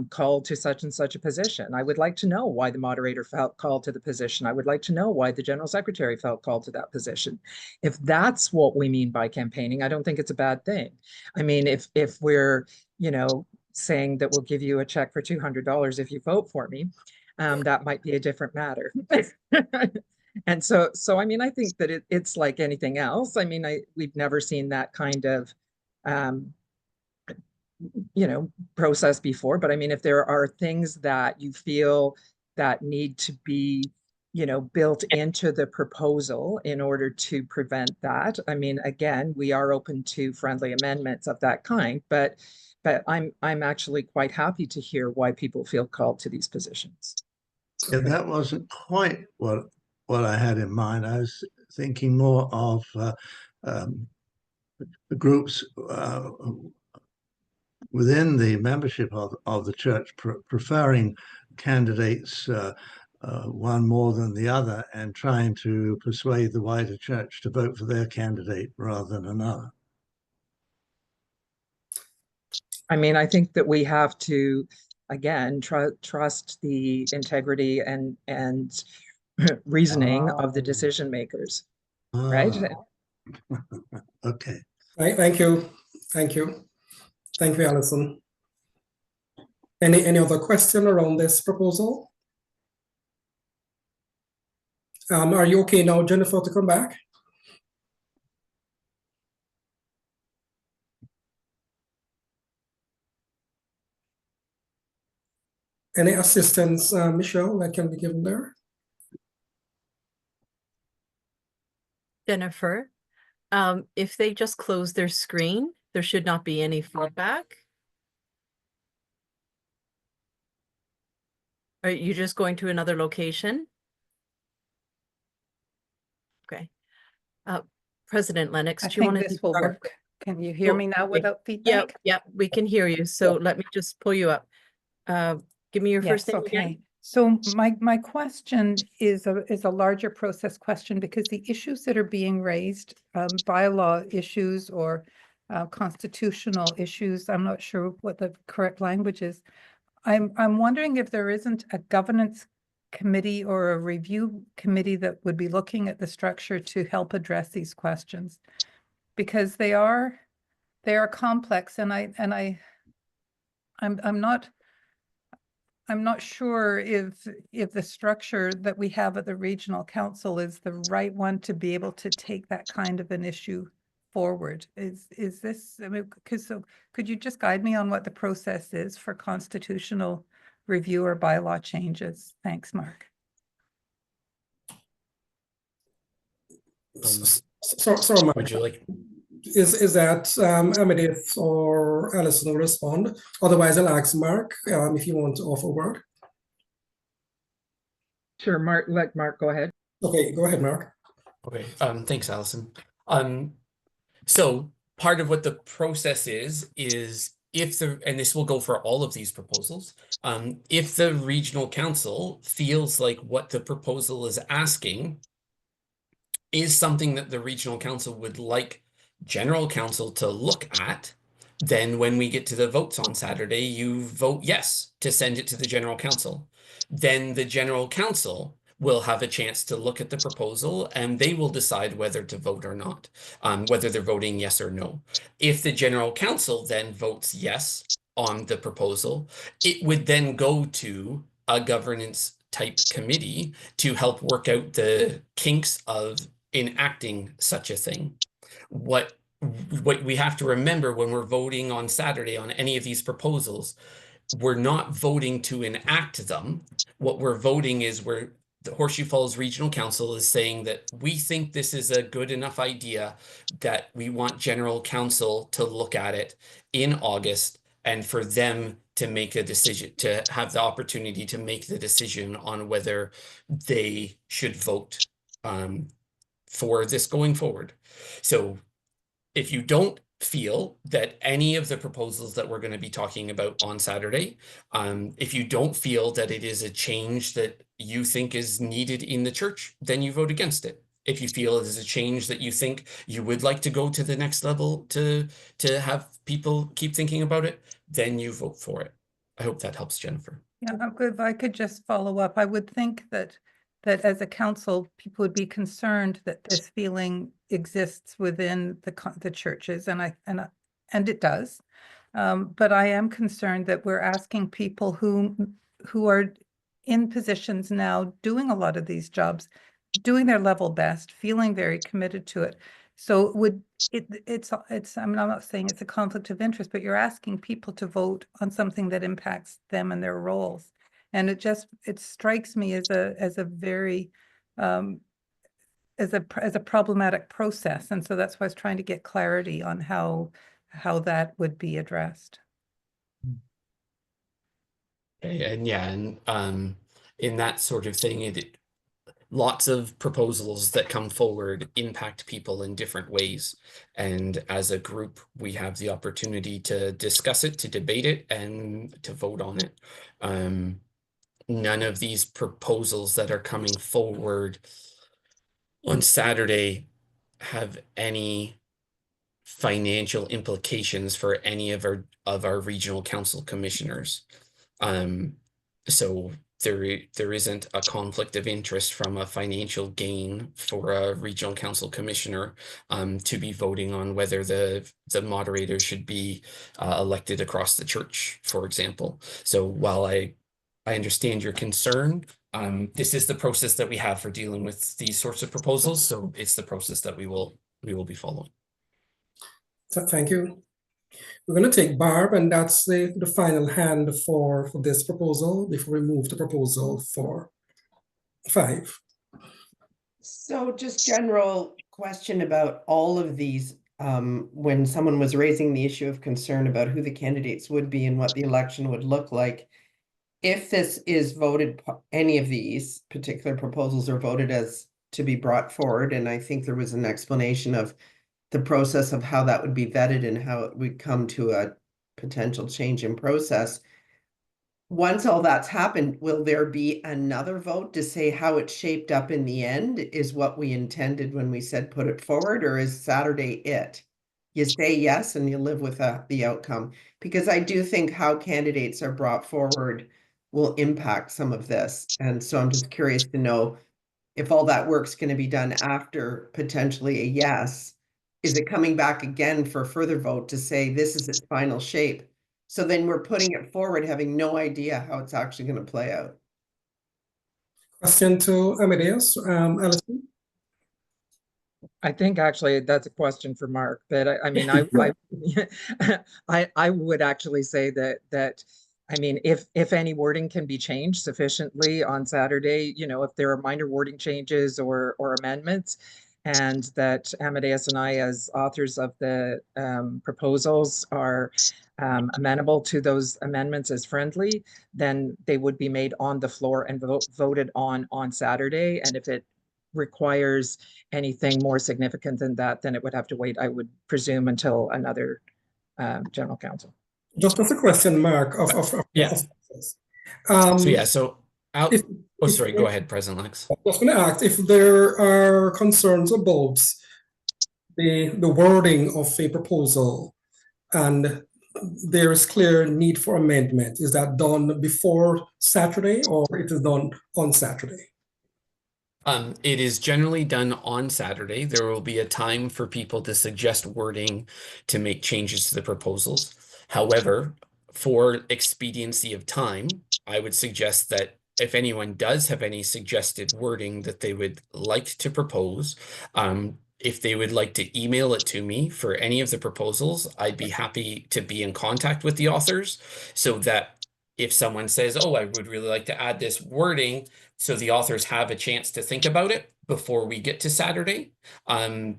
called to such and such a position. I would like to know why the moderator felt called to the position. I would like to know why the general secretary felt called to that position. If that's what we mean by campaigning, I don't think it's a bad thing. I mean, if we're, saying that we'll give you a check for $200 if you vote for me, that might be a different matter. And so I mean, I think that it's like anything else. I mean, we've never seen that kind of, process before. But I mean, if there are things that you feel that need to be, built into the proposal in order to prevent that, I mean, again, we are open to friendly amendments of that kind. But I'm actually quite happy to hear why people feel called to these positions. Yeah, that wasn't quite what I had in mind. I was thinking more of groups within the membership of the church preferring candidates, one more than the other, and trying to persuade the wider church to vote for their candidate rather than another. I mean, I think that we have to, again, trust the integrity and reasoning of the decision makers, right? Okay. Thank you. Thank you. Thank you, Alison. Any other question around this proposal? Are you okay now, Jennifer, to come back? Any assistance, Michelle, that can be given there? Jennifer, if they just close their screen, there should not be any feedback. Are you just going to another location? Okay. President Lennox, do you want to? This will work. Can you hear me now without feedback? Yeah, we can hear you. So let me just pull you up. Give me your first name again. So my question is a larger process question, because the issues that are being raised, bylaw issues or constitutional issues, I'm not sure what the correct language is. I'm wondering if there isn't a governance committee or a review committee that would be looking at the structure to help address these questions, because they are complex, and I'm not sure if the structure that we have at the regional council is the right one to be able to take that kind of an issue forward. Is this, I mean, could you just guide me on what the process is for constitutional review or bylaw changes? Thanks, Mark. Sorry, Mark. Would you like? Is that Amadeus or Alison will respond? Otherwise, I'll ask Mark if you want to offer a word. Sure, Mark. Let Mark go ahead. Okay, go ahead, Mark. Okay. Thanks, Alison. So part of what the process is if and this will go for all of these proposals, if the regional council feels like what the proposal is asking is something that the regional council would like general council to look at, then when we get to the votes on Saturday, you vote yes to send it to the general council. Then the general council will have a chance to look at the proposal, and they will decide whether to vote or not, whether they're voting yes or no. If the general council then votes yes on the proposal, it would then go to a governance type committee to help work out the kinks of enacting such a thing. What we have to remember when we're voting on Saturday on any of these proposals, we're not voting to enact them. What we're voting is the Horseshoe Falls Regional Council is saying that we think this is a good enough idea that we want general council to look at it in August, and for them to make a decision, to have the opportunity to make the decision on whether they should vote for this going forward. So if you don't feel that any of the proposals that we're going to be talking about on Saturday, if you don't feel that it is a change that you think is needed in the church, then you vote against it. If you feel it is a change that you think you would like to go to the next level to have people keep thinking about it, then you vote for it. I hope that helps, Jennifer. Yeah, if I could just follow up, I would think that as a council, people would be concerned that this feeling exists within the churches, and it does. But I am concerned that we're asking people who are in positions now doing a lot of these jobs, doing their level best, feeling very committed to it. So it's I mean, I'm not saying it's a conflict of interest, but you're asking people to vote on something that impacts them and their roles. And it strikes me as a very as a problematic process. And so that's why I was trying to get clarity on how that would be addressed. And yeah, and in that sort of thing, lots of proposals that come forward impact people in different ways. And as a group, we have the opportunity to discuss it, to debate it, and to vote on it. None of these proposals that are coming forward on Saturday have any financial implications for any of our regional council commissioners. So there isn't a conflict of interest from a financial gain for a regional council commissioner to be voting on whether the moderator should be elected across the church, for example. So while I understand your concern, this is the process that we have for dealing with these sorts of proposals. So it's the process that we will be following. So thank you. We're going to take Barb, and that's the final hand for this proposal before we move to proposal 5. So just general question about all of these. When someone was raising the issue of concern about who the candidates would be and what the election would look like, if this is voted, any of these particular proposals are voted as to be brought forward, and I think there was an explanation of the process of how that would be vetted and how it would come to a potential change in process. Once all that's happened, will there be another vote to say how it shaped up in the end is what we intended when we said put it forward, or is Saturday it? You say yes and you live with the outcome? Because I do think how candidates are brought forward will impact some of this. And so I'm just curious to know if all that work's going to be done after potentially a yes. Is it coming back again for a further vote to say this is its final shape? So then we're putting it forward, having no idea how it's actually going to play out. Question to Amadeus, Alison? I think actually that's a question for Mark, but I mean, I would actually say that I mean, if any wording can be changed sufficiently on Saturday, if there are minor wording changes or amendments, and that Amadeus and I, as authors of the proposals, are amenable to those amendments as friendly, then they would be made on the floor and voted on Saturday. And if it requires anything more significant than that, then it would have to wait, I would presume, until another general council. Just as a question, Mark, yeah. Sorry, go ahead, President Lennox. I was going to ask if there are concerns about the wording of a proposal and there is clear need for amendment. Is that done before Saturday or it is done on Saturday? It is generally done on Saturday. There will be a time for people to suggest wording to make changes to the proposals. However, for expediency of time, I would suggest that if anyone does have any suggested wording that they would like to propose, if they would like to email it to me for any of the proposals, I'd be happy to be in contact with the authors so that if someone says, oh, I would really like to add this wording, so the authors have a chance to think about it before we get to Saturday. I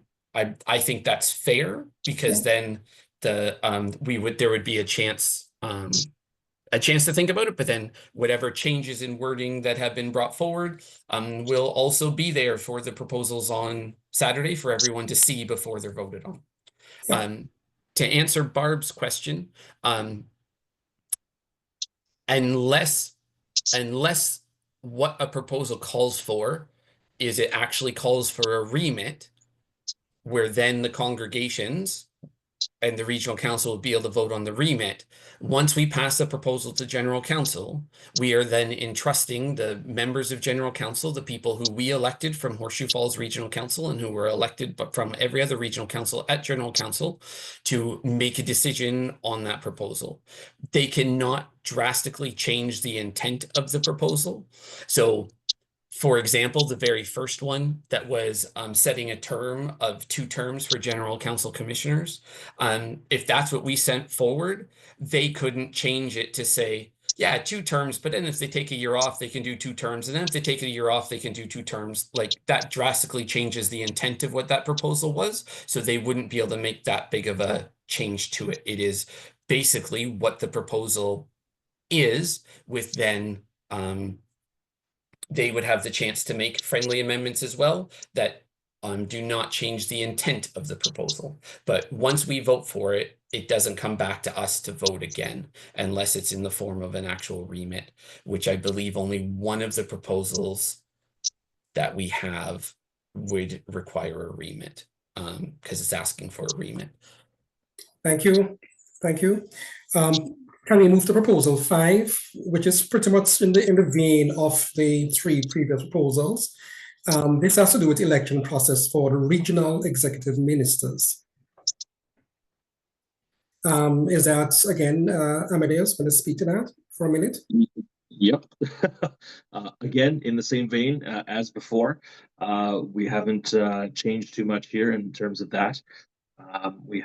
think that's fair because then there would be a chance to think about it, but then whatever changes in wording that have been brought forward will also be there for the proposals on Saturday for everyone to see before they're voted on. to answer Barb's question, unless what a proposal calls for is it actually calls for a remit, where then the congregations and the regional council will be able to vote on the remit. Once we pass the proposal to general council, we are then entrusting the members of general council, the people who we elected from Horseshoe Falls Regional Council and who were elected but from every other regional council at general council, to make a decision on that proposal. They cannot drastically change the intent of the proposal. So, for example, the very first one that was setting a term of 2 terms for general council commissioners, if that's what we sent forward, they couldn't change it to say, yeah, 2 terms, but then if they take a year off, they can do 2 terms. And then if they take a year off, they can do 2 terms. Like, that drastically changes the intent of what that proposal was. So they wouldn't be able to make that big of a change to it. It is basically what the proposal is, with then they would have the chance to make friendly amendments as well that do not change the intent of the proposal. But once we vote for it, it doesn't come back to us to vote again, unless it's in the form of an actual remit, which I believe only one of the proposals that we have would require a remit, because it's asking for a remit. Thank you. Thank you. Can we move to proposal 5, which is pretty much in the vein of the 3 previous proposals? This has to do with election process for the regional executive ministers. Is that, again, Amadeus going to speak to that for a minute? Yep. Again, in the same vein as before, we haven't changed too much here in terms of that. We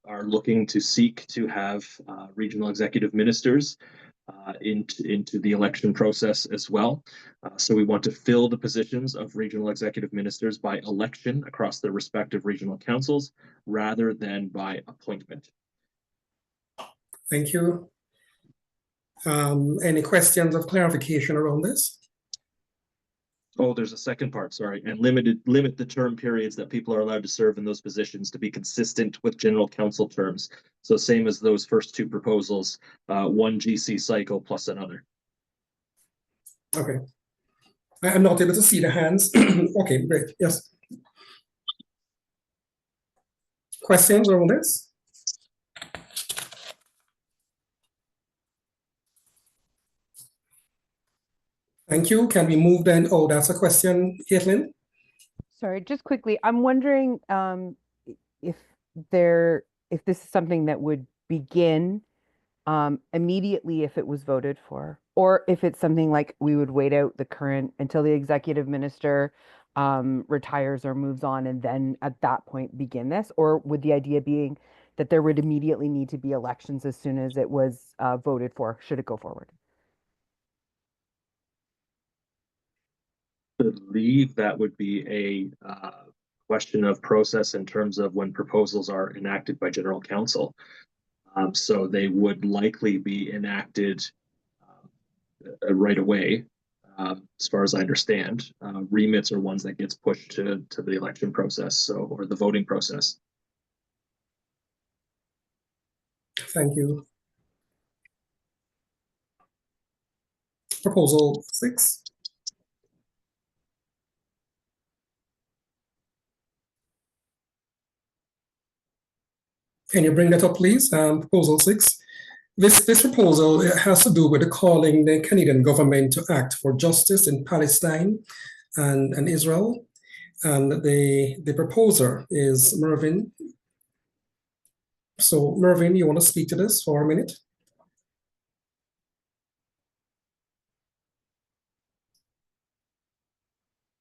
are looking to seek to have regional executive ministers into the election process as well. So we want to fill the positions of regional executive ministers by election across their respective regional councils rather than by appointment. Thank you. Any questions of clarification around this? Oh, there's a second part, sorry, and limit the term periods that people are allowed to serve in those positions to be consistent with general council terms. So same as those first 2 proposals, 1 GC cycle plus another. Okay. I'm not able to see the hands. Okay, great. Yes. Questions around this? Thank you. Can we move then? Oh, that's a question, Caitlin. Sorry, just quickly, I'm wondering if this is something that would begin immediately if it was voted for, or if it's something like we would wait out the current until the executive minister retires or moves on, and then at that point begin this, or would the idea being that there would immediately need to be elections as soon as it was voted for, should it go forward? I believe that would be a question of process in terms of when proposals are enacted by general council. So they would likely be enacted right away, as far as I understand. Remits are ones that gets pushed to the election process, or the voting process. Thank you. Proposal 6. Can you bring that up, please? Proposal 6. This proposal has to do with calling the Canadian government to act for justice in Palestine and Israel. And the proposer is Mervyn. So, Mervyn, you want to speak to this for a minute?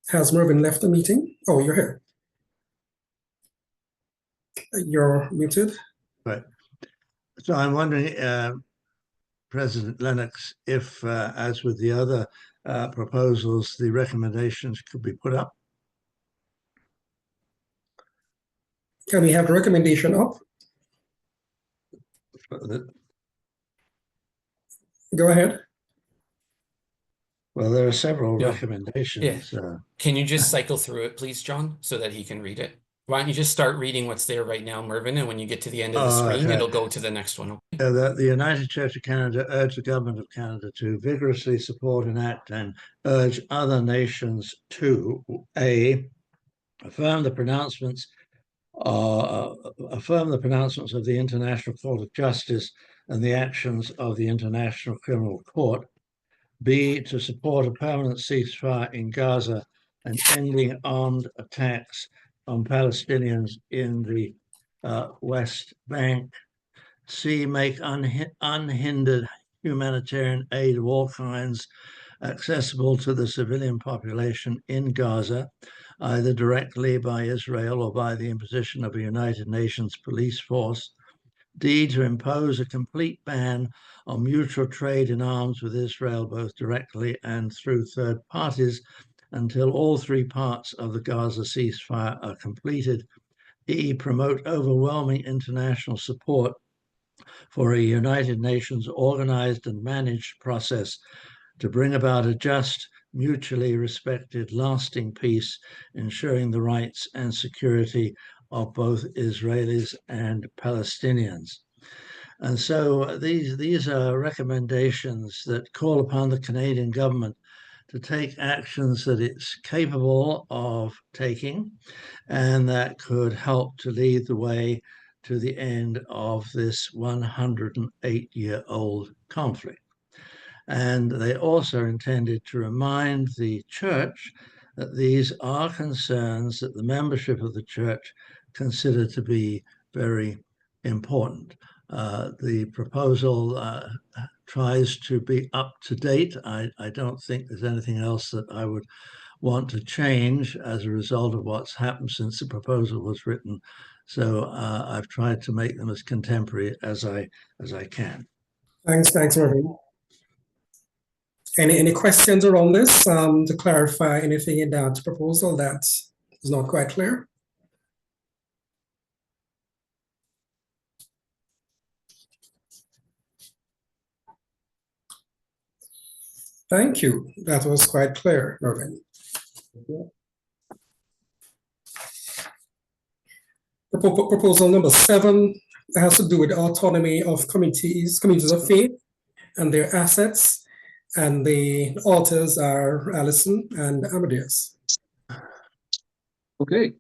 Has Mervyn left the meeting? Oh, you're here. You're muted. Right. So I'm wondering, President Lennox, if, as with the other proposals, the recommendations could be put up. Can we have the recommendation up? Go ahead. Well, there are several recommendations. Yeah. Can you just cycle through it, please, John, so that he can read it? Why don't you just start reading what's there right now, Mervyn, and when you get to the end of the screen, Okay. it'll go to the next one. That the United Church of Canada urge the government of Canada to vigorously support, enact, and urge other nations to affirm the pronouncements of the International Court of Justice and the actions of the International Criminal Court. B, to support a permanent ceasefire in Gaza and ending armed attacks on Palestinians in the West Bank. C, make unhindered humanitarian aid of all kinds accessible to the civilian population in Gaza, either directly by Israel or by the imposition of a United Nations police force. D, to impose a complete ban on mutual trade in arms with Israel, both directly and through third parties, until all three parts of the Gaza ceasefire are completed. E, promote overwhelming international support for a United Nations organized and managed process to bring about a just, mutually respected, lasting peace, ensuring the rights and security of both Israelis and Palestinians. And so these are recommendations that call upon the Canadian government to take actions that it's capable of taking and that could help to lead the way to the end of this 108-year-old conflict. And they also are intended to remind the church that these are concerns that the membership of the church consider to be very important. The proposal tries to be up to date. I don't think there's anything else that I would want to change as a result of what's happened since the proposal was written. So I've tried to make them as contemporary as I can. Thanks, Mervyn. Any questions around this to clarify anything in that proposal that is not quite clear? Thank you. That was quite clear, Mervyn. Proposal number 7 has to do with autonomy of communities of faith and their assets. And the authors are Alison and Amadeus. Okay.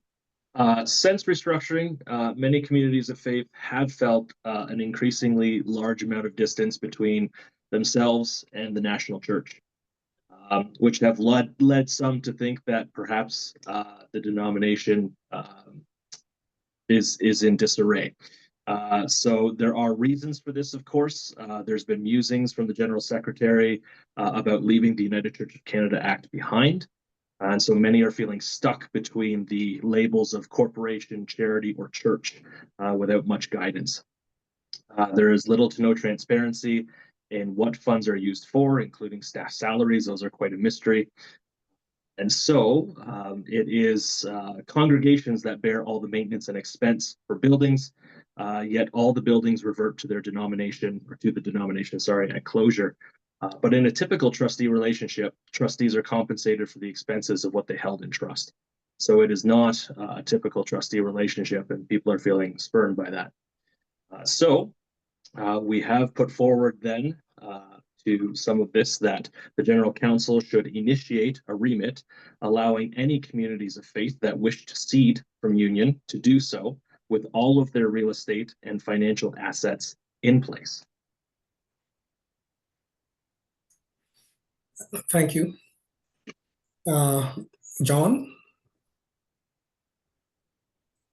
Since restructuring, many communities of faith have felt an increasingly large amount of distance between themselves and the national church, which have led some to think that perhaps the denomination is in disarray. So there are reasons for this, of course. There's been musings from the General Secretary about leaving the United Church of Canada Act behind. And so many are feeling stuck between the labels of corporation, charity, or church without much guidance. There is little to no transparency in what funds are used for, including staff salaries. Those are quite a mystery. And so it is congregations that bear all the maintenance and expense for buildings, yet all the buildings revert to their denomination, or to the denomination, at closure. But in a typical trustee relationship, trustees are compensated for the expenses of what they held in trust. So it is not a typical trustee relationship, and people are feeling spurned by that. So we have put forward then to some of this that the General Council should initiate a remit allowing any communities of faith that wish to cede from union to do so with all of their real estate and financial assets in place. Thank you. John?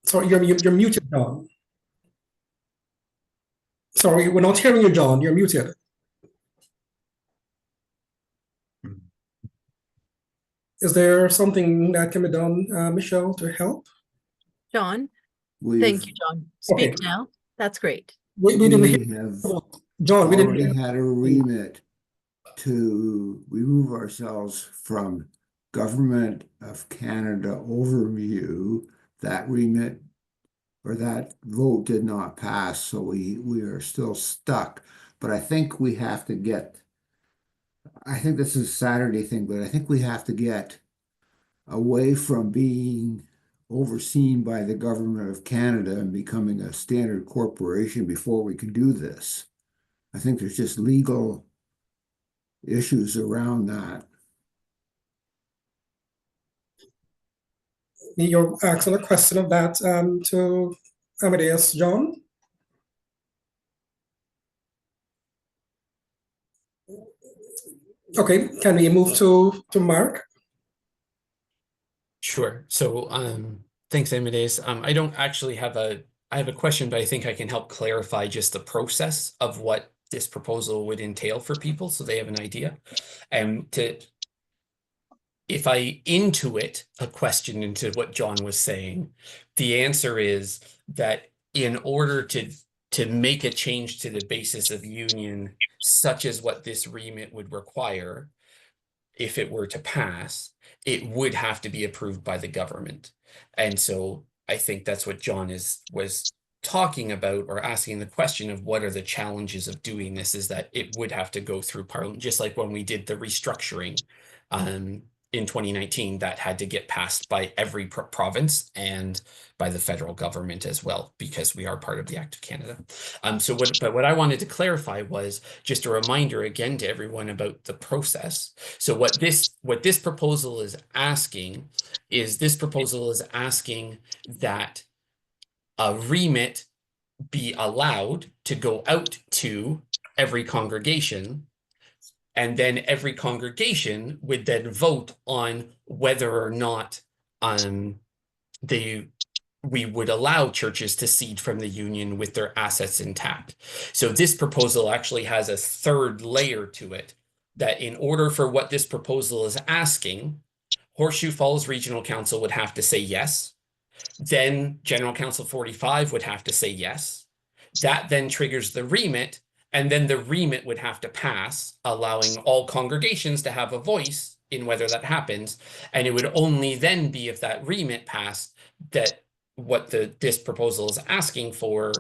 Sorry, you're muted, John. Sorry, we're not hearing you, John. You're muted. Is there something that can be done, Michelle, to help? John? Thank you, John. Speak now. That's great. We didn't have John, we already didn't had a remit to remove ourselves from Government of Canada overview. That remit or that vote did not pass, so we are still stuck. But I think we have to get, I think this is a Saturday thing, but I think we have to get away from being overseen by the government of Canada and becoming a standard corporation before we can do this. I think there's just legal issues around that. You're asking a question of that to Amadeus, John? Okay, can we move to Mark? Sure. So thanks, Amadeus. I don't actually have I have a question, but I think I can help clarify just the process of what this proposal would entail for people so they have an idea. And if I intuit a question into what John was saying, the answer is that in order to make a change to the basis of union, such as what this remit would require, if it were to pass, it would have to be approved by the government. And so I think that's what John was talking about, or asking the question of what are the challenges of doing this, is that it would have to go through Parliament, just like when we did the restructuring in 2019, that had to get passed by every province and by the federal government as well, because we are part of the Act of Canada. But what I wanted to clarify was just a reminder again to everyone about the process. So what this proposal is asking is, that a remit be allowed to go out to every congregation, and then every congregation would then vote on whether or not we would allow churches to cede from the union with their assets intact. So this proposal actually has a third layer to it, that in order for what this proposal is asking, Horseshoe Falls Regional Council would have to say yes. Then General Council 45 would have to say yes. That then triggers the remit, and then the remit would have to pass, allowing all congregations to have a voice in whether that happens. And it would only then be if that remit passed that what this proposal is asking for,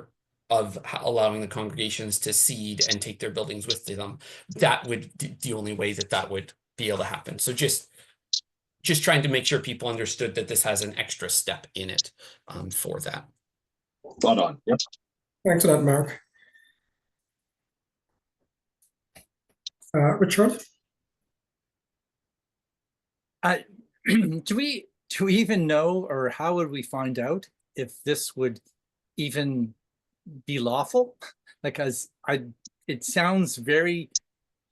of allowing the congregations to cede and take their buildings with them, that would the only way that would be able to happen. So just trying to make sure people understood that this has an extra step in it for that. Spot on. Yep. Thanks for that, Mark. Richard? Do we even know, or how would we find out if this would even be lawful? Because it sounds very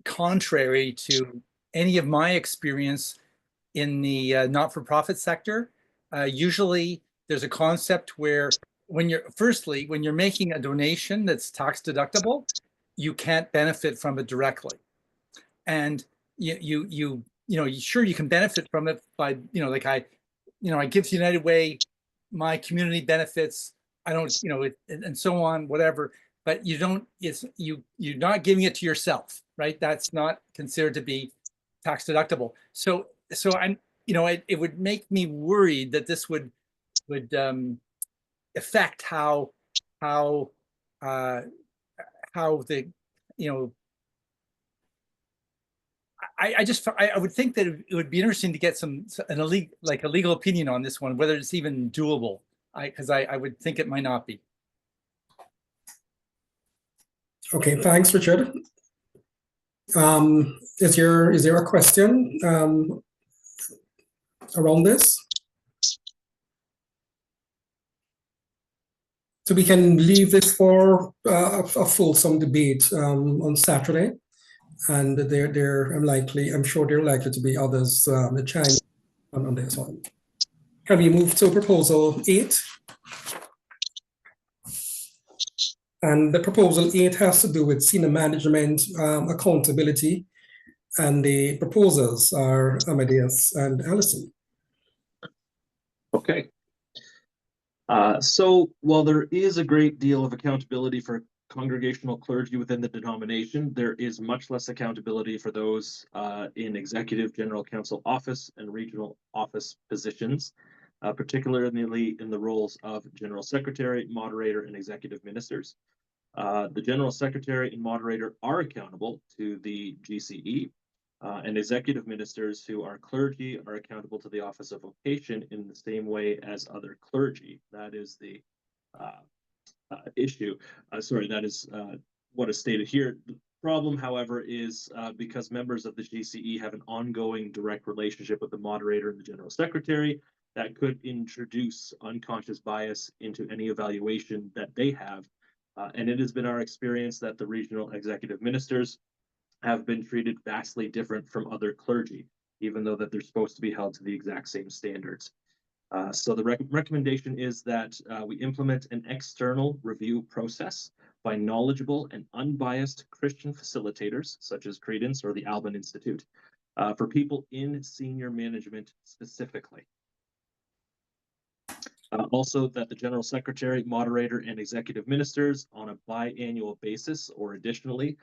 contrary to any of my experience in the not-for-profit sector. Usually there's a concept where when you're making a donation that's tax deductible, you can't benefit from it directly. And you sure, you can benefit from it by, like I give to United Way, my community benefits, I don't, and so on, whatever, but you don't, you're not giving it to yourself, right? That's not considered to be tax deductible. So I'm, it would make me worried that this would affect how the, I would think that it would be interesting to get a legal opinion on this one, whether it's even doable. Because I would think it might not be. Okay, thanks, Richard. Is there a question around this? So we can leave this for a fulsome debate on Saturday. And I'm sure there are likely to be others that chime on this one. Can we move to proposal 8? And the proposal 8 has to do with senior management accountability, and the proposers are Amadeus and Alison. Okay. So while there is a great deal of accountability for congregational clergy within the denomination, there is much less accountability for those in executive general council office and regional office positions, particularly in the roles of general secretary, moderator, and executive ministers. The general secretary and moderator are accountable to the GCE, And executive ministers who are clergy are accountable to the Office of Vocation in the same way as other clergy. That is the issue. Sorry, that is what is stated here. The problem, however, is because members of the GCE have an ongoing direct relationship with the moderator and the general secretary, that could introduce unconscious bias into any evaluation that they have. And it has been our experience that the regional executive ministers have been treated vastly different from other clergy, even though that they're supposed to be held to the exact same standards. So the recommendation is that we implement an external review process by knowledgeable and unbiased Christian facilitators, such as Credence or the Alban Institute, for people in senior management specifically. Also, that the General Secretary, Moderator, and Executive Ministers on a biannual basis, or additionally,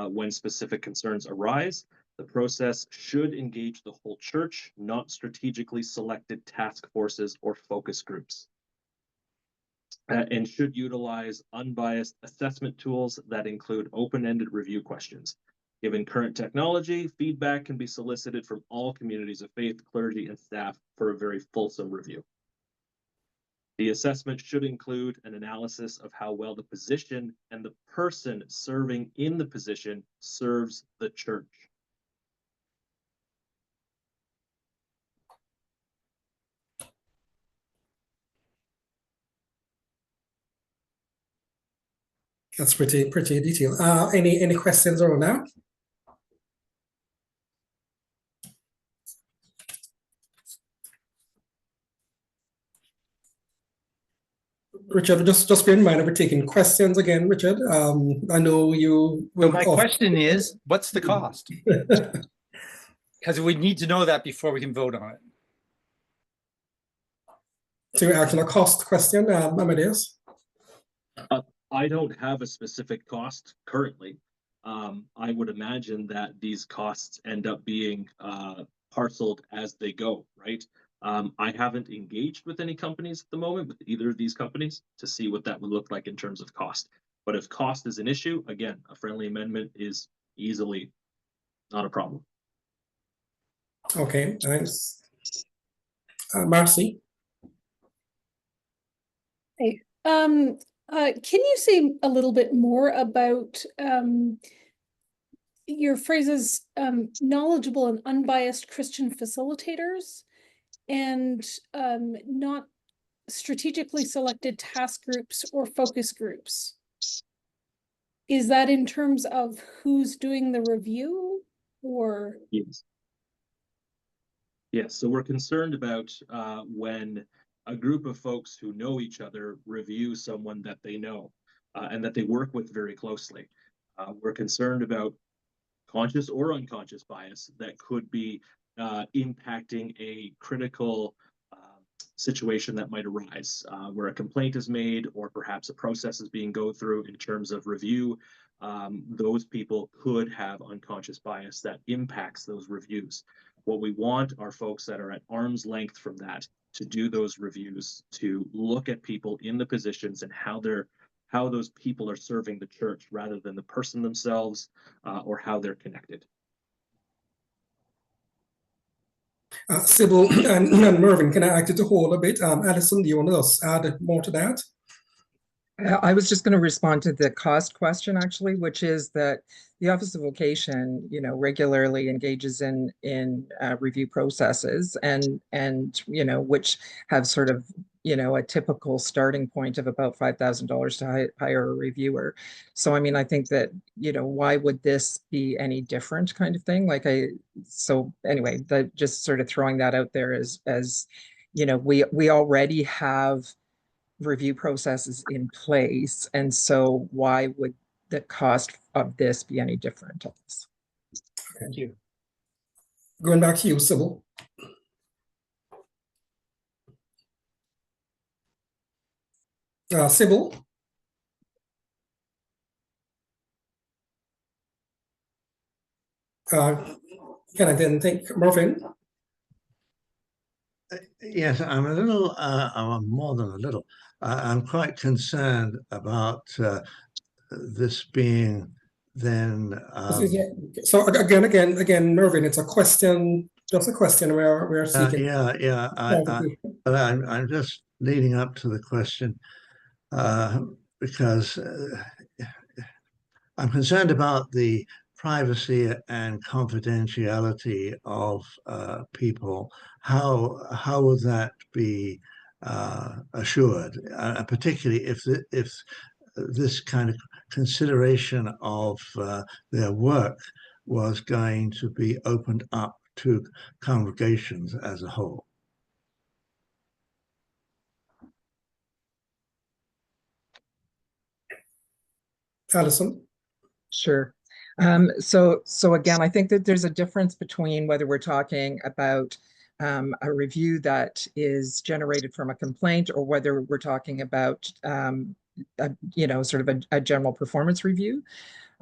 when specific concerns arise, the process should engage the whole church, not strategically selected task forces or focus groups. And should utilize unbiased assessment tools that include open-ended review questions. Given current technology, feedback can be solicited from all communities of faith, clergy, and staff for a very fulsome review. The assessment should include an analysis of how well the position and the person serving in the position serves the church. That's pretty detailed. Any questions around that? Richard, just bear in mind, we're taking questions again, Richard. I know you. So my question is, what's the cost? Because we need to know that before we can vote on it. So you're asking a cost question, Amadeus? I don't have a specific cost currently. I would imagine that these costs end up being parceled as they go, right? I haven't engaged with any companies at the moment, with either of these companies, to see what that would look like in terms of cost. But if cost is an issue, again, a friendly amendment is easily not a problem. Okay, thanks. Marcy? Hey, can you say a little bit more about your phrases, knowledgeable and unbiased Christian facilitators, and not strategically selected task groups or focus groups? Is that in terms of who's doing the review, or? Yes. Yes, so we're concerned about when a group of folks who know each other review someone that they know and that they work with very closely. We're concerned about conscious or unconscious bias that could be impacting a critical situation that might arise where a complaint is made, or perhaps a process is being go through in terms of review. Those people could have unconscious bias that impacts those reviews. What we want are folks that are at arm's length from that to do those reviews, to look at people in the positions and how those people are serving the church, rather than the person themselves or how they're connected. Sybil and Mervyn, can I ask you to hold a bit? Alison, do you want to add more to that? I was just going to respond to the cost question, actually, which is that the Office of Vocation, regularly engages in review processes and which have sort of a typical starting point of about $5,000 to hire a reviewer. So I mean, I think that why would this be any different, kind of thing? So anyway, just sort of throwing that out there as we already have review processes in place, and so why would the cost of this be any different? Thank you. Going back to you, Sybil. Sybil? Can I then take Mervyn? Yes, I'm a little, I'm more than a little. I'm quite concerned about this being then So again, Mervyn, it's a question, just a question we're seeking. But I'm just leading up to the question because I'm concerned about the privacy and confidentiality of people. How would that be assured, particularly if this kind of consideration of their work was going to be opened up to congregations as a whole? Alison? Sure. So again, I think that there's a difference between whether we're talking about a review that is generated from a complaint or whether we're talking about sort of a general performance review.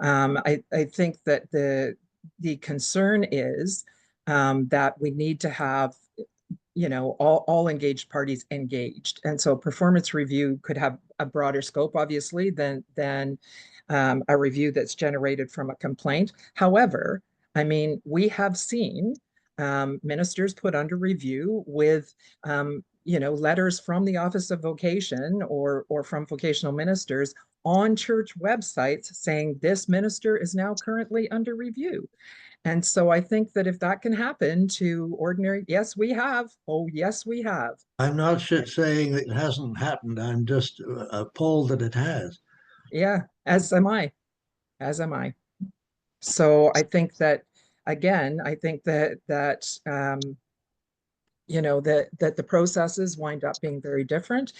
I think that the concern is that we need to have all engaged parties engaged, and so performance review could have a broader scope, obviously, than a review that's generated from a complaint. However, I mean, we have seen ministers put under review with letters from the Office of Vocation or from vocational ministers on church websites saying this minister is now currently under review. And so I think that if that can happen to ordinary, yes, we have. Oh, yes, we have. I'm not saying it hasn't happened. I'm just appalled that it has. Yeah, as am I. As am I. So I think that, again, I think that that the processes wind up being very different.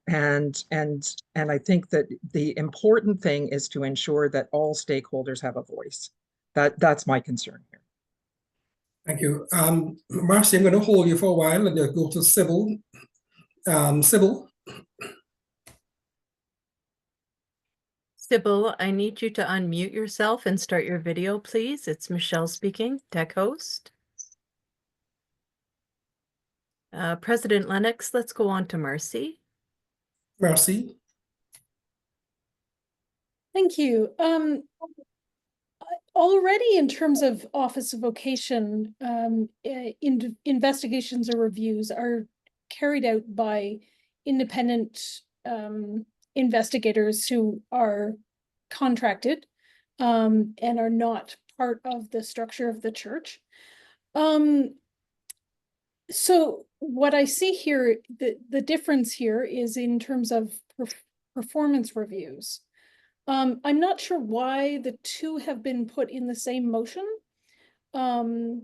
And I think that the important thing is to ensure that all stakeholders have a voice. That's my concern here. Thank you. Marcy, I'm going to hold you for a while and go to Sybil. Sybil? Sybil, I need you to unmute yourself and start your video, please. It's Michelle speaking, tech host. President Lennox, let's go on to Marcy. Marcy? Thank you. Already in terms of Office of Vocation, investigations or reviews are carried out by independent investigators who are contracted and are not part of the structure of the church. So what I see here, the difference here is in terms of performance reviews. I'm not sure why the two have been put in the same motion. So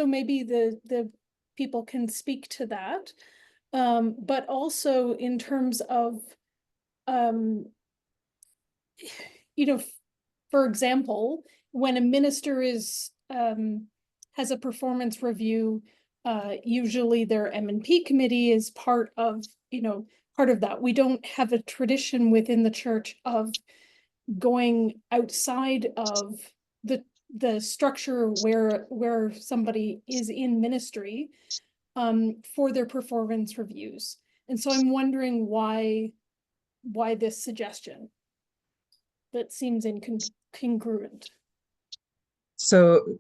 maybe the people can speak to that. But also in terms of, for example, when a minister has a performance review, usually their M&P committee is part of that. We don't have a tradition within the church of going outside of the structure where somebody is in ministry for their performance reviews. And so I'm wondering why this suggestion that seems incongruent. So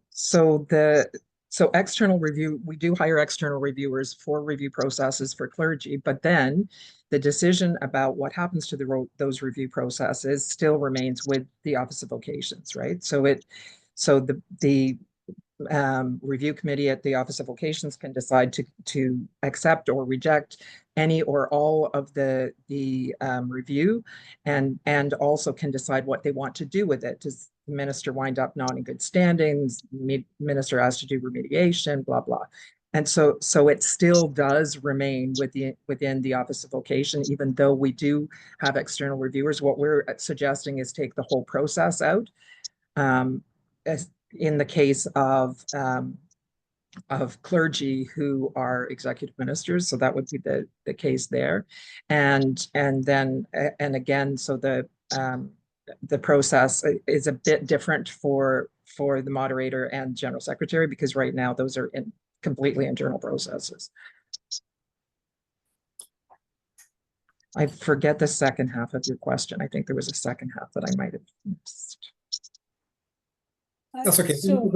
external review, we do hire external reviewers for review processes for clergy, but then the decision about what happens to those review processes still remains with the Office of Vocations, right? So the review committee at the Office of Vocations can decide to accept or reject any or all of the review, and also can decide what they want to do with it. Does the minister wind up not in good standings? Minister has to do remediation, blah blah. And so it still does remain within the Office of Vocation, even though we do have external reviewers. What we're suggesting is take the whole process out. In the case of clergy who are executive ministers, so that would be the case there, and again, so the process is a bit different for the moderator and general secretary, because right now those are completely internal processes. I forget the second half of your question. I think there was a second half that I might have missed. That's okay. So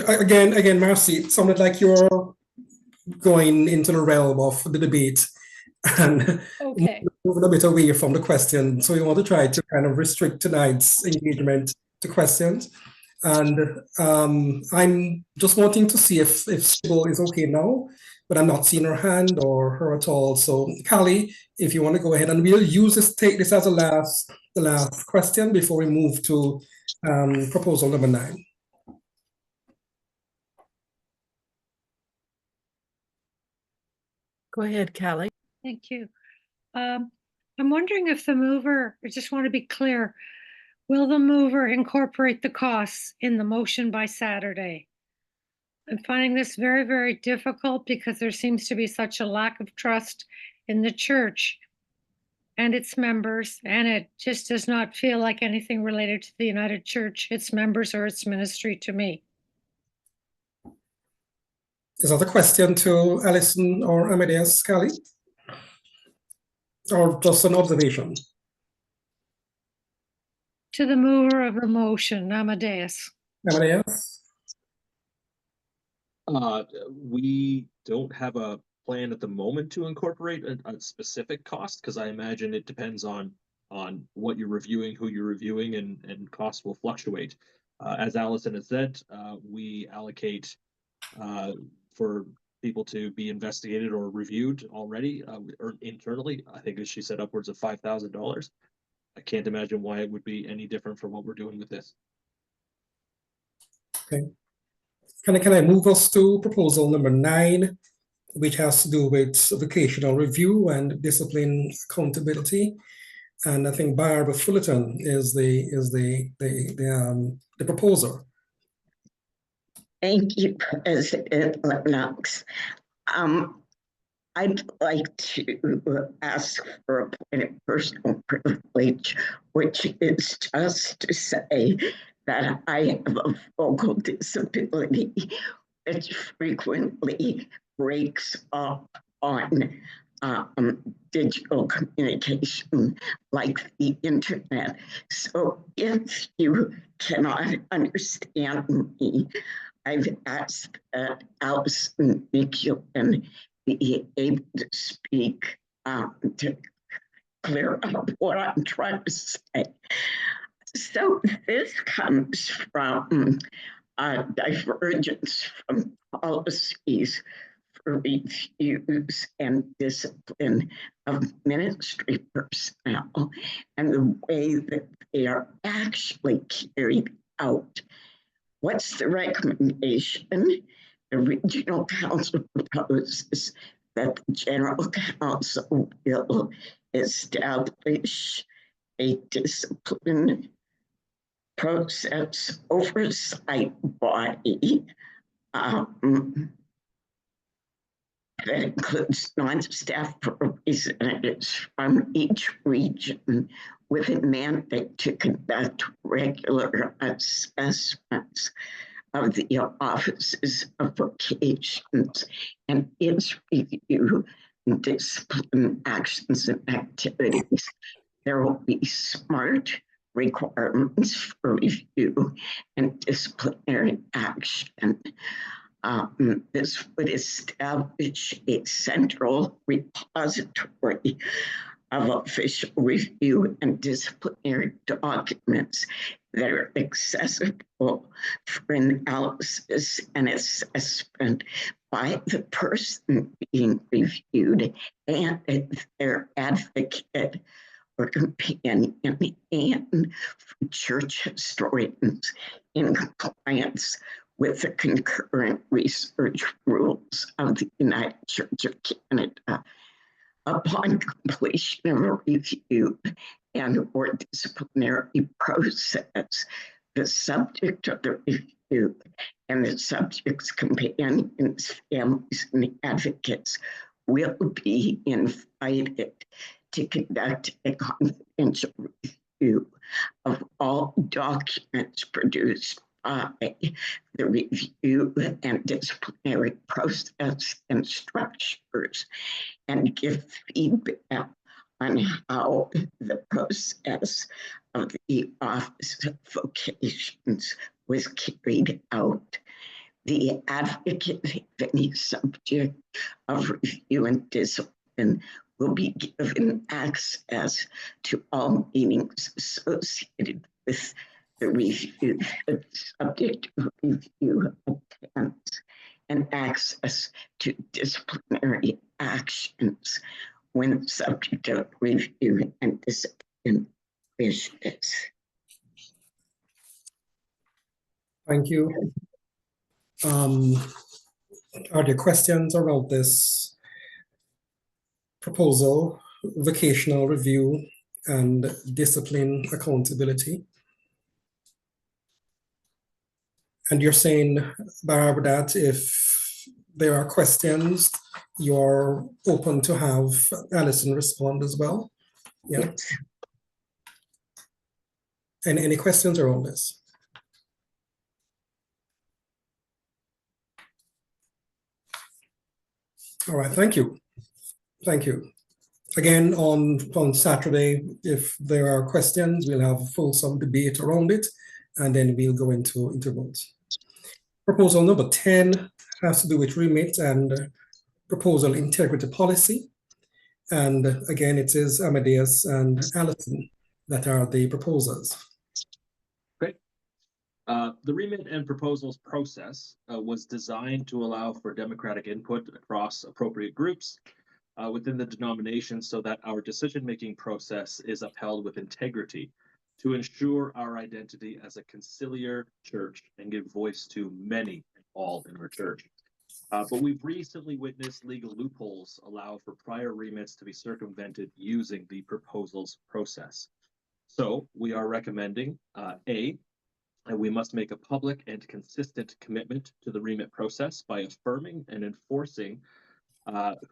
Again, Marcy, it sounded like you're going into the realm of the debate and okay. moving a bit away from the question. So we want to try to kind of restrict tonight's engagement to questions. And I'm just wanting to see if Sybil is okay now, but I'm not seeing her hand or her at all. So Callie, if you want to go ahead, and we'll take this as the last question before we move to proposal number 9. Go ahead, Callie. Thank you. I'm wondering if the mover, I just want to be clear, will the mover incorporate the costs in the motion by Saturday? I'm finding this very, very difficult because there seems to be such a lack of trust in the church and its members, and it just does not feel like anything related to the United Church, its members, or its ministry to me. Is that a question to Alison or Amadeus, Callie? Or just an observation? To the mover of the motion, Amadeus. Amadeus? We don't have a plan at the moment to incorporate a specific cost, because I imagine it depends on what you're reviewing, who you're reviewing, and costs will fluctuate. As Allison has said, we allocate for people to be investigated or reviewed already or internally. I think, as she said, upwards of $5,000. I can't imagine why it would be any different from what we're doing with this. Okay. Can I move us to proposal number 9, which has to do with vocational review and discipline accountability? And I think Barbara Fullerton is the proposer. Thank you, President Lennox. I'd like to ask for a point of personal privilege, which is just to say that I have a vocal disability which frequently breaks up on digital communication like the internet. So if you cannot understand me, I've asked that Allison McEwen be able to speak to clear up what I'm trying to say. So this comes from a divergence from policies for reviews and discipline of ministry personnel and the way that they are actually carried out. What's the recommendation? The regional council proposes that the general council will establish a discipline process oversight body that includes non-staff representatives from each region with a mandate to conduct regular assessments of the offices of vocations and its review and discipline actions and activities. There will be SMART requirements for review and disciplinary action. This would establish a central repository of official review and disciplinary documents that are accessible for analysis and assessment by the person being reviewed and their advocate or companion, and for church historians in compliance with the concurrent research rules of the United Church of Canada. Upon completion of a review and or disciplinary process, the subject of the review and the subject's companions, families, and advocates will be invited to conduct a confidential review of all documents produced by the review and disciplinary process and structures, and give feedback on how the process of the Office of Vocations was carried out. The advocate of any subject of review and discipline will be given access to all meetings associated with the review, the subject of review attends, and access to disciplinary actions when subject of review and discipline wishes. Thank you. Are there questions around this proposal, vocational review and discipline accountability? And you're saying, Barb, that if there are questions, you're open to have Alison respond as well? Yeah. Yes. And any questions around this? All right, thank you. Thank you. Again, on Saturday, if there are questions, we'll have a fulsome debate around it, and then we'll go into votes. Proposal number 10 has to do with remit and proposal integrity policy. And again, it is Amadeus and Alison that are the proposers. Great. The remit and proposals process was designed to allow for democratic input across appropriate groups within the denomination so that our decision-making process is upheld with integrity to ensure our identity as a conciliar church and give voice to many and all in our church. But we've recently witnessed legal loopholes allow for prior remits to be circumvented using the proposals process. So we are recommending A, and we must make a public and consistent commitment to the remit process by affirming and enforcing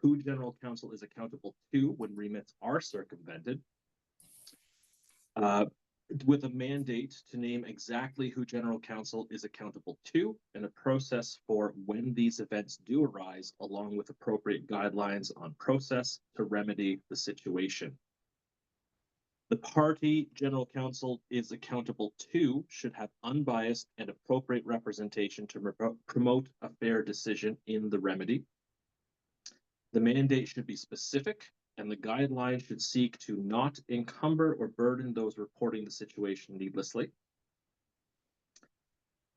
who General Counsel is accountable to when remits are circumvented, with a mandate to name exactly who General Counsel is accountable to and a process for when these events do arise, along with appropriate guidelines on process to remedy the situation. The party General Counsel is accountable to should have unbiased and appropriate representation to promote a fair decision in the remedy. The mandate should be specific, and the guidelines should seek to not encumber or burden those reporting the situation needlessly.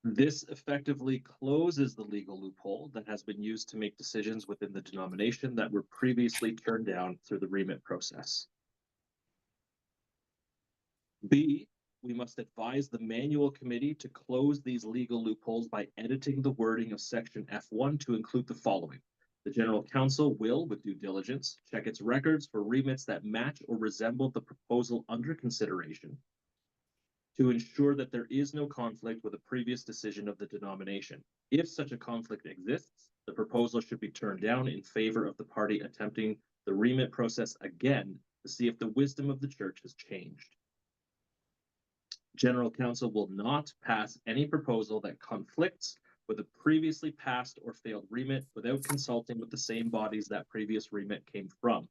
This effectively closes the legal loophole that has been used to make decisions within the denomination that were previously turned down through the remit process. B, we must advise the manual committee to close these legal loopholes by editing the wording of section F1 to include the following. The General Counsel will, with due diligence, check its records for remits that match or resemble the proposal under consideration to ensure that there is no conflict with a previous decision of the denomination. If such a conflict exists, the proposal should be turned down in favor of the party attempting the remit process again to see if the wisdom of the church has changed. General Counsel will not pass any proposal that conflicts with a previously passed or failed remit without consulting with the same bodies that previous remit came from.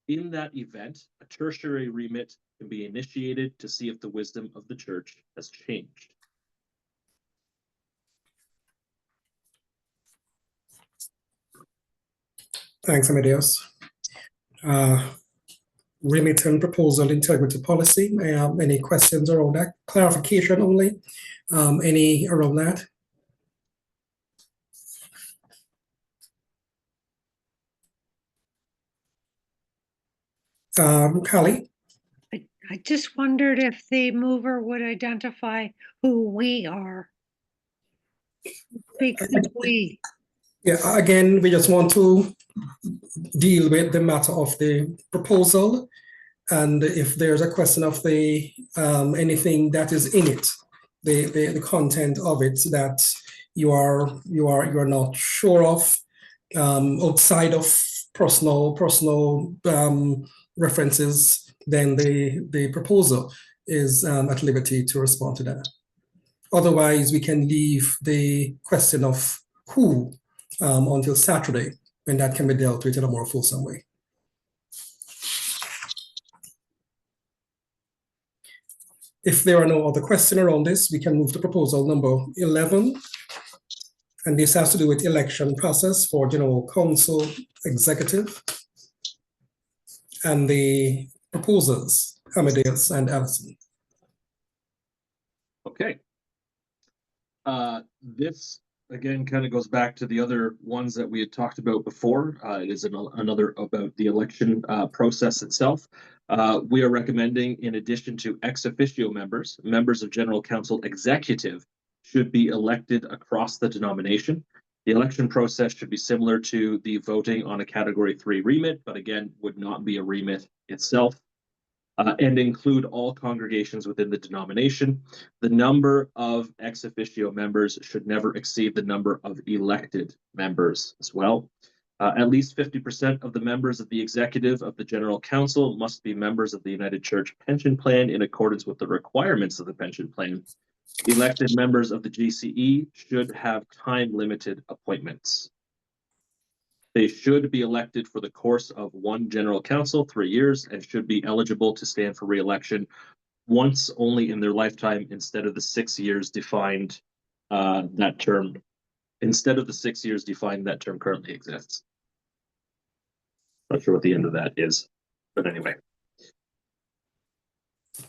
In that event, a tertiary remit can be initiated to see if the wisdom of the church has changed. Thanks, Amadeus. Remit and proposal integrity policy. Any questions around that? Clarification only. Any around that? Callie? I just wondered if the mover would identify who we are. Speak for we. Yeah, again, we just want to deal with the matter of the proposal, and if there's a question of the anything that is in it, the content of it that you're not sure of, outside of personal references, then the proposal is at liberty to respond to that. Otherwise, we can leave the question of who until Saturday, when that can be dealt with in a more fulsome way. If there are no other questions around this, we can move to proposal number 11. And this has to do with election process for general counsel executive. And the proposers, Amadeus and Allison. Okay. This again kind of goes back to the other ones that we had talked about before. It is another about the election process itself. We are recommending, in addition to ex officio members, members of General Counsel Executive should be elected across the denomination. The election process should be similar to the voting on a Category 3 remit, but again, would not be a remit itself. And include all congregations within the denomination. The number of ex officio members should never exceed the number of elected members as well. At least 50% of the members of the executive of the General Council must be members of the United Church Pension Plan in accordance with the requirements of the pension plan. Elected members of the GCE should have time-limited appointments. They should be elected for the course of one general council, 3 years, and should be eligible to stand for re-election once only in their lifetime instead of the 6 years defined that term. Instead of the 6 years defined, that term currently exists. Not sure what the end of that is, but anyway.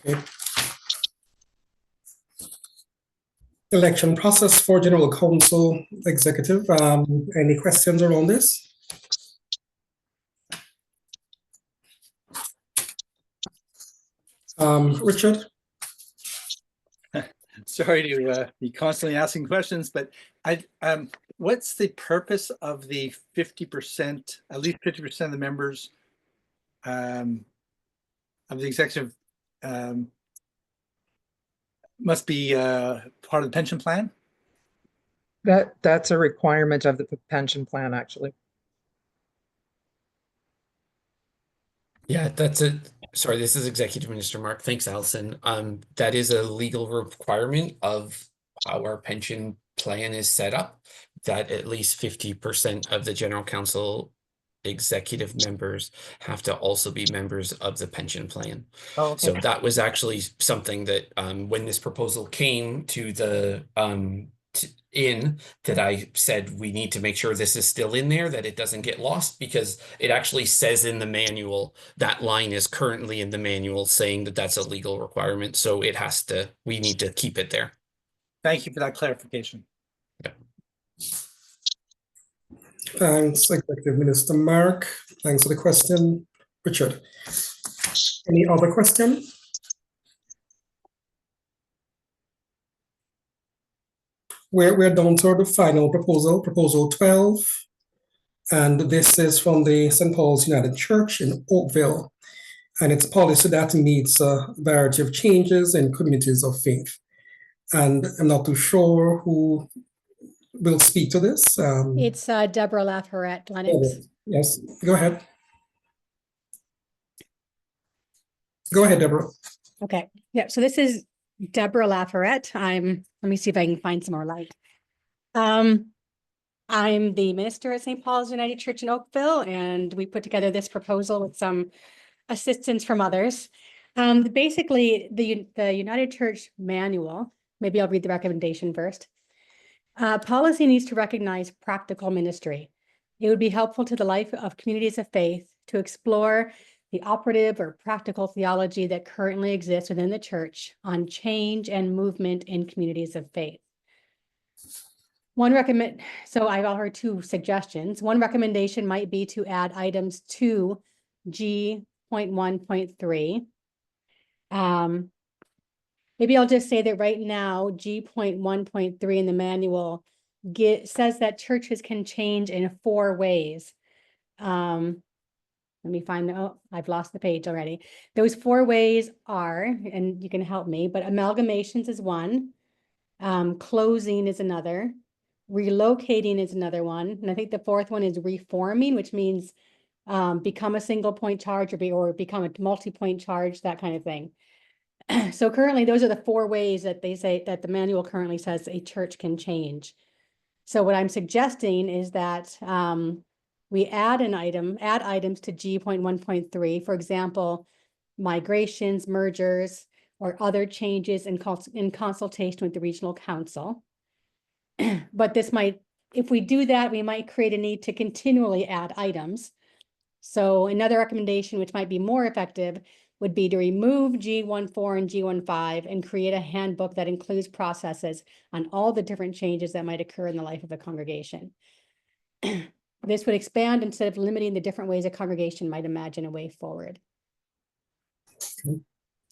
Okay. Election process for general counsel executive. Any questions around this? Richard? Sorry to be constantly asking questions, but what's the purpose of the 50%, at least 50% of the members of the executive must be part of the pension plan? That's a requirement of the pension plan, actually. Yeah, sorry, this is Executive Minister Mark. Thanks, Allison. That is a legal requirement of how our pension plan is set up, that at least 50% of the General Council executive members have to also be members of the pension plan. Oh, okay. So that was actually something that when this proposal came to the that I said we need to make sure this is still in there, that it doesn't get lost, because it actually says in the manual, that line is currently in the manual saying that that's a legal requirement. So it has to, we need to keep it there. Thank you for that clarification. Yeah. Thanks, Executive Minister Mark. Thanks for the question, Richard. Any other question? We're down to the final proposal, proposal 12. And this is from the St. Paul's United Church in Oakville. And it's a policy that meets a variety of changes in communities of faith. And I'm not too sure who will speak to this. It's Deborah Lafayette, Lennox. Yes, go ahead. Go ahead, Deborah. Okay, yeah, so this is Deborah Lafayette. Let me see if I can find some more light. I'm the minister at St. Paul's United Church in Oakville, and we put together this proposal with some assistance from others. Basically, the United Church manual, maybe I'll read the recommendation first. Policy needs to recognize practical ministry. It would be helpful to the life of communities of faith to explore the operative or practical theology that currently exists within the church on change and movement in communities of faith. So I've all heard two suggestions. One recommendation might be to add items to G.1.3. Maybe I'll just say that right now, G.1.3 in the manual says that churches can change in 4 ways. Let me find I've lost the page already. Those 4 ways are, and you can help me, but amalgamations is one, closing is another, relocating is another one, and I think the 4th one is reforming, which means become a single point charge or become a multi-point charge, that kind of thing. So currently, those are the 4 ways that they say that the manual currently says a church can change. So what I'm suggesting is that we add items to G.1.3, for example, migrations, mergers, or other changes in consultation with the regional council. But this might, if we do that, we might create a need to continually add items. So another recommendation, which might be more effective, would be to remove G14 and G15 and create a handbook that includes processes on all the different changes that might occur in the life of a congregation. This would expand instead of limiting the different ways a congregation might imagine a way forward.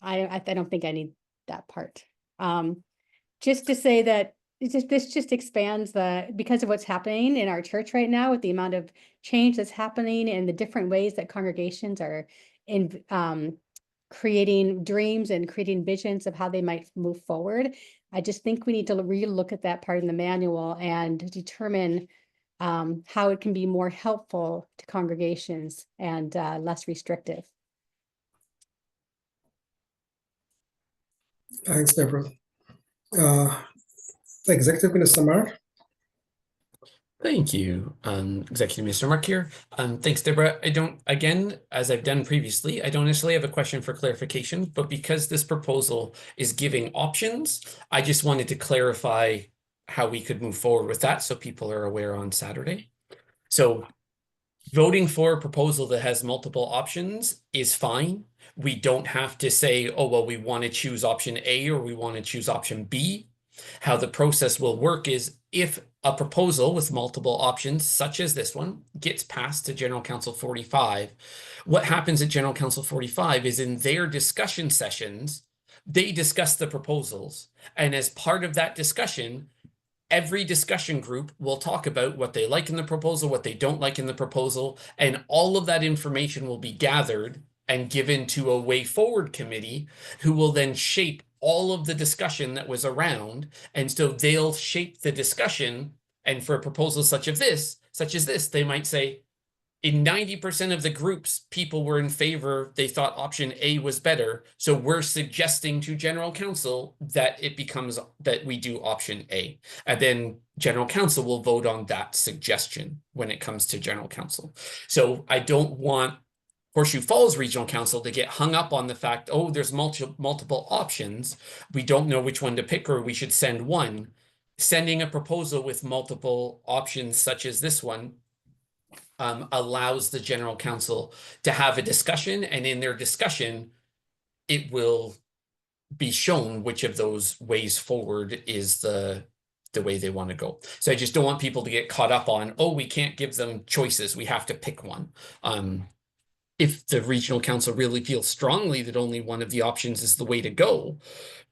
I don't think I need that part. Just to say that this just expands because of what's happening in our church right now with the amount of change that's happening and the different ways that congregations are creating dreams and creating visions of how they might move forward. I just think we need to relook at that part in the manual and determine how it can be more helpful to congregations and less restrictive. Thanks, Deborah. Executive Minister Mark. Thank you, Executive Minister Mark here. Thanks, Deborah. Again, as I've done previously, I don't necessarily have a question for clarification, but because this proposal is giving options, I just wanted to clarify how we could move forward with that so people are aware on Saturday. So voting for a proposal that has multiple options is fine. We don't have to say, oh, well, we want to choose option A or we want to choose option B. How the process will work is if a proposal with multiple options, such as this one, gets passed to General Council 45, what happens at General Council 45 is in their discussion sessions, they discuss the proposals. And as part of that discussion, every discussion group will talk about what they like in the proposal, what they don't like in the proposal, and all of that information will be gathered and given to a way forward committee who will then shape all of the discussion that was around. And so they'll shape the discussion. And for a proposal such as this, they might say, in 90% of the groups, people were in favor. They thought option A was better. So we're suggesting to General Council that that we do option A. And then General Council will vote on that suggestion when it comes to General Council. So I don't want Horseshoe Falls Regional Council to get hung up on the fact, oh, there's multiple options. We don't know which one to pick, or we should send one. Sending a proposal with multiple options such as this one allows the General Council to have a discussion, and in their discussion, it will be shown which of those ways forward is the way they want to go. So I just don't want people to get caught up on, oh, we can't give them choices. We have to pick one. If the Regional Council really feels strongly that only one of the options is the way to go,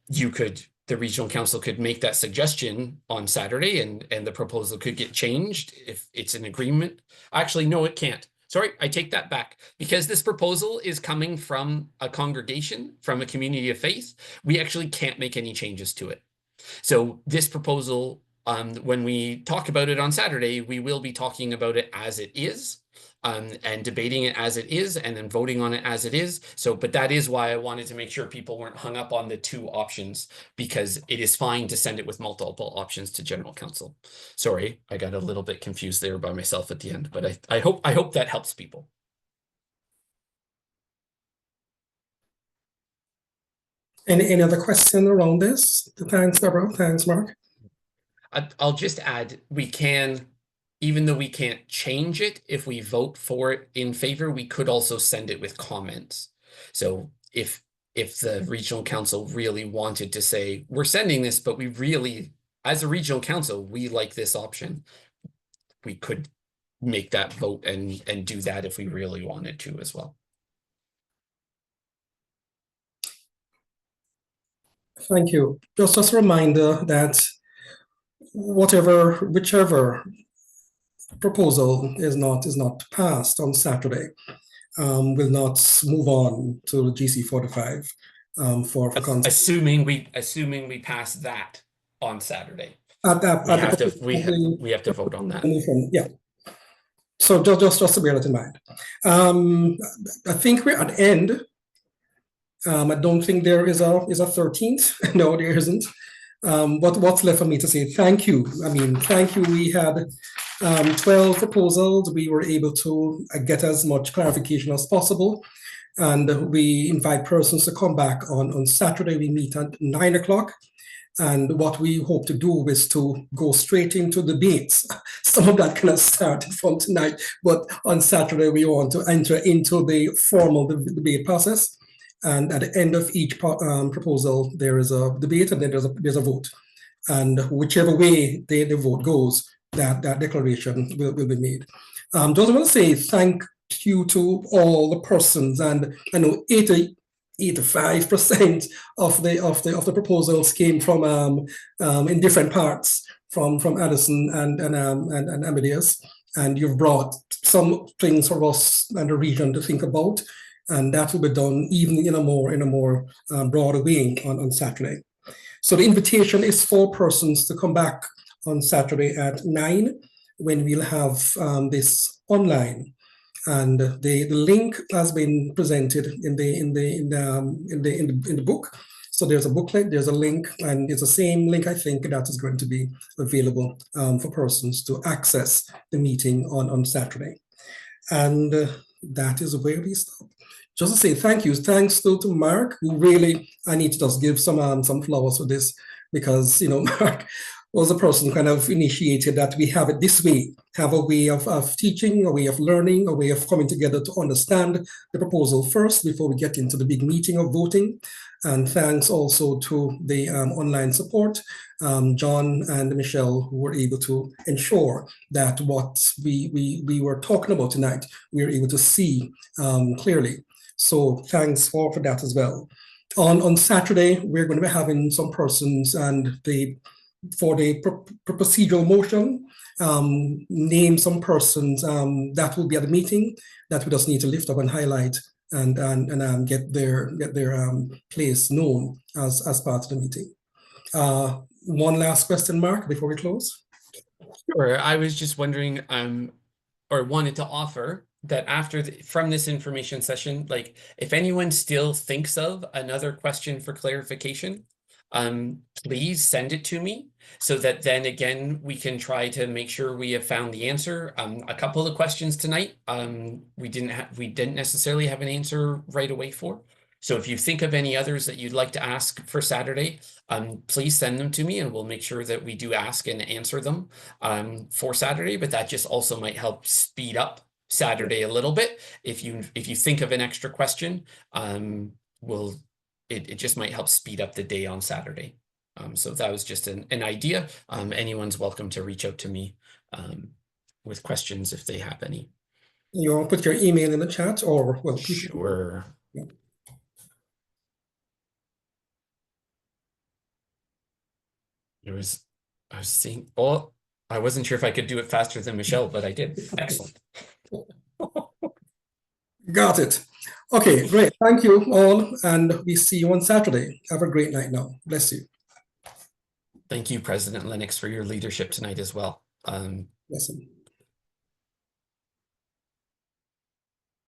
the Regional Council could make that suggestion on Saturday and the proposal could get changed if it's an agreement. Actually, no, it can't. Sorry, I take that back. Because this proposal is coming from a congregation, from a community of faith, we actually can't make any changes to it. So this proposal, when we talk about it on Saturday, we will be talking about it as it is. And debating it as it is and then voting on it as it is. So, but that is why I wanted to make sure people weren't hung up on the two options, because it is fine to send it with multiple options to General Council. Sorry, I got a little bit confused there by myself at the end, but I hope that helps people. Any other question around this? Thanks, Deborah. Thanks, Mark. I'll just add, even though we can't change it, if we vote for it in favor, we could also send it with comments. So if the Regional Council really wanted to say, we're sending this, but we really, as a Regional Council, we like this option, we could make that vote and do that if we really wanted to as well. Thank you. Just a reminder that whichever proposal is not passed on Saturday, will not move on to the GC45 for assuming we pass that on Saturday. We have to vote on that. Yeah. So just to bear that in mind. I think we're at the end. I don't think there is a 13th. No, there isn't. But what's left for me to say? Thank you. I mean, thank you. We had 12 proposals. We were able to get as much clarification as possible. And we invite persons to come back on Saturday. We meet at 9 o'clock. And what we hope to do is to go straight into debates. Some of that kind of started from tonight, but on Saturday we want to enter into the formal debate process. And at the end of each proposal, there is a debate, and then there's a vote. And whichever way the vote goes, that declaration will be made. Just want to say thank you to all the persons, and I know 85% of the proposals came from in different parts from Addison and Amadeus, and you've brought some things for us and the region to think about, and that will be done even in a more broader way on Saturday. So the invitation is for persons to come back on Saturday at 9, when we'll have this online. And the link has been presented in the book. So there's a booklet, there's a link, and it's the same link, I think, that is going to be available for persons to access the meeting on Saturday. And that is where we stop. Just to say thank you. Thanks to Mark, who really, I need to just give some flowers for this, because, you know, Mark was a person who kind of initiated that we have it this way, have a way of teaching, a way of learning, a way of coming together to understand the proposal first before we get into the big meeting of voting. And thanks also to the online support, John and Michelle, who were able to ensure that what we were talking about tonight, we were able to see clearly. So thanks for that as well. On Saturday, we're going to be having some persons, and for the procedural motion, name some persons that will be at the meeting that we just need to lift up and highlight and get their place known as part of the meeting. One last question, Mark, before we close. Sure. I was just wondering, or wanted to offer that from this information session, like if anyone still thinks of another question for clarification, please send it to me, so that then again we can try to make sure we have found the answer. A couple of questions tonight we didn't necessarily have an answer right away for. So if you think of any others that you'd like to ask for Saturday, please send them to me, and we'll make sure that we do ask and answer them for Saturday. But that just also might help speed up Saturday a little bit. If you think of an extra question, it just might help speed up the day on Saturday. So that was just an idea. Anyone's welcome to reach out to me with questions if they have any. You want to put your email in the chat, or well, sure. Yeah. I was seeing. Oh, I wasn't sure if I could do it faster than Michelle, but I did. Excellent. Got it. Okay, great. Thank you all, and we see you on Saturday. Have a great night now. Bless you. Thank you, President Lennox, for your leadership tonight as well. Bless you.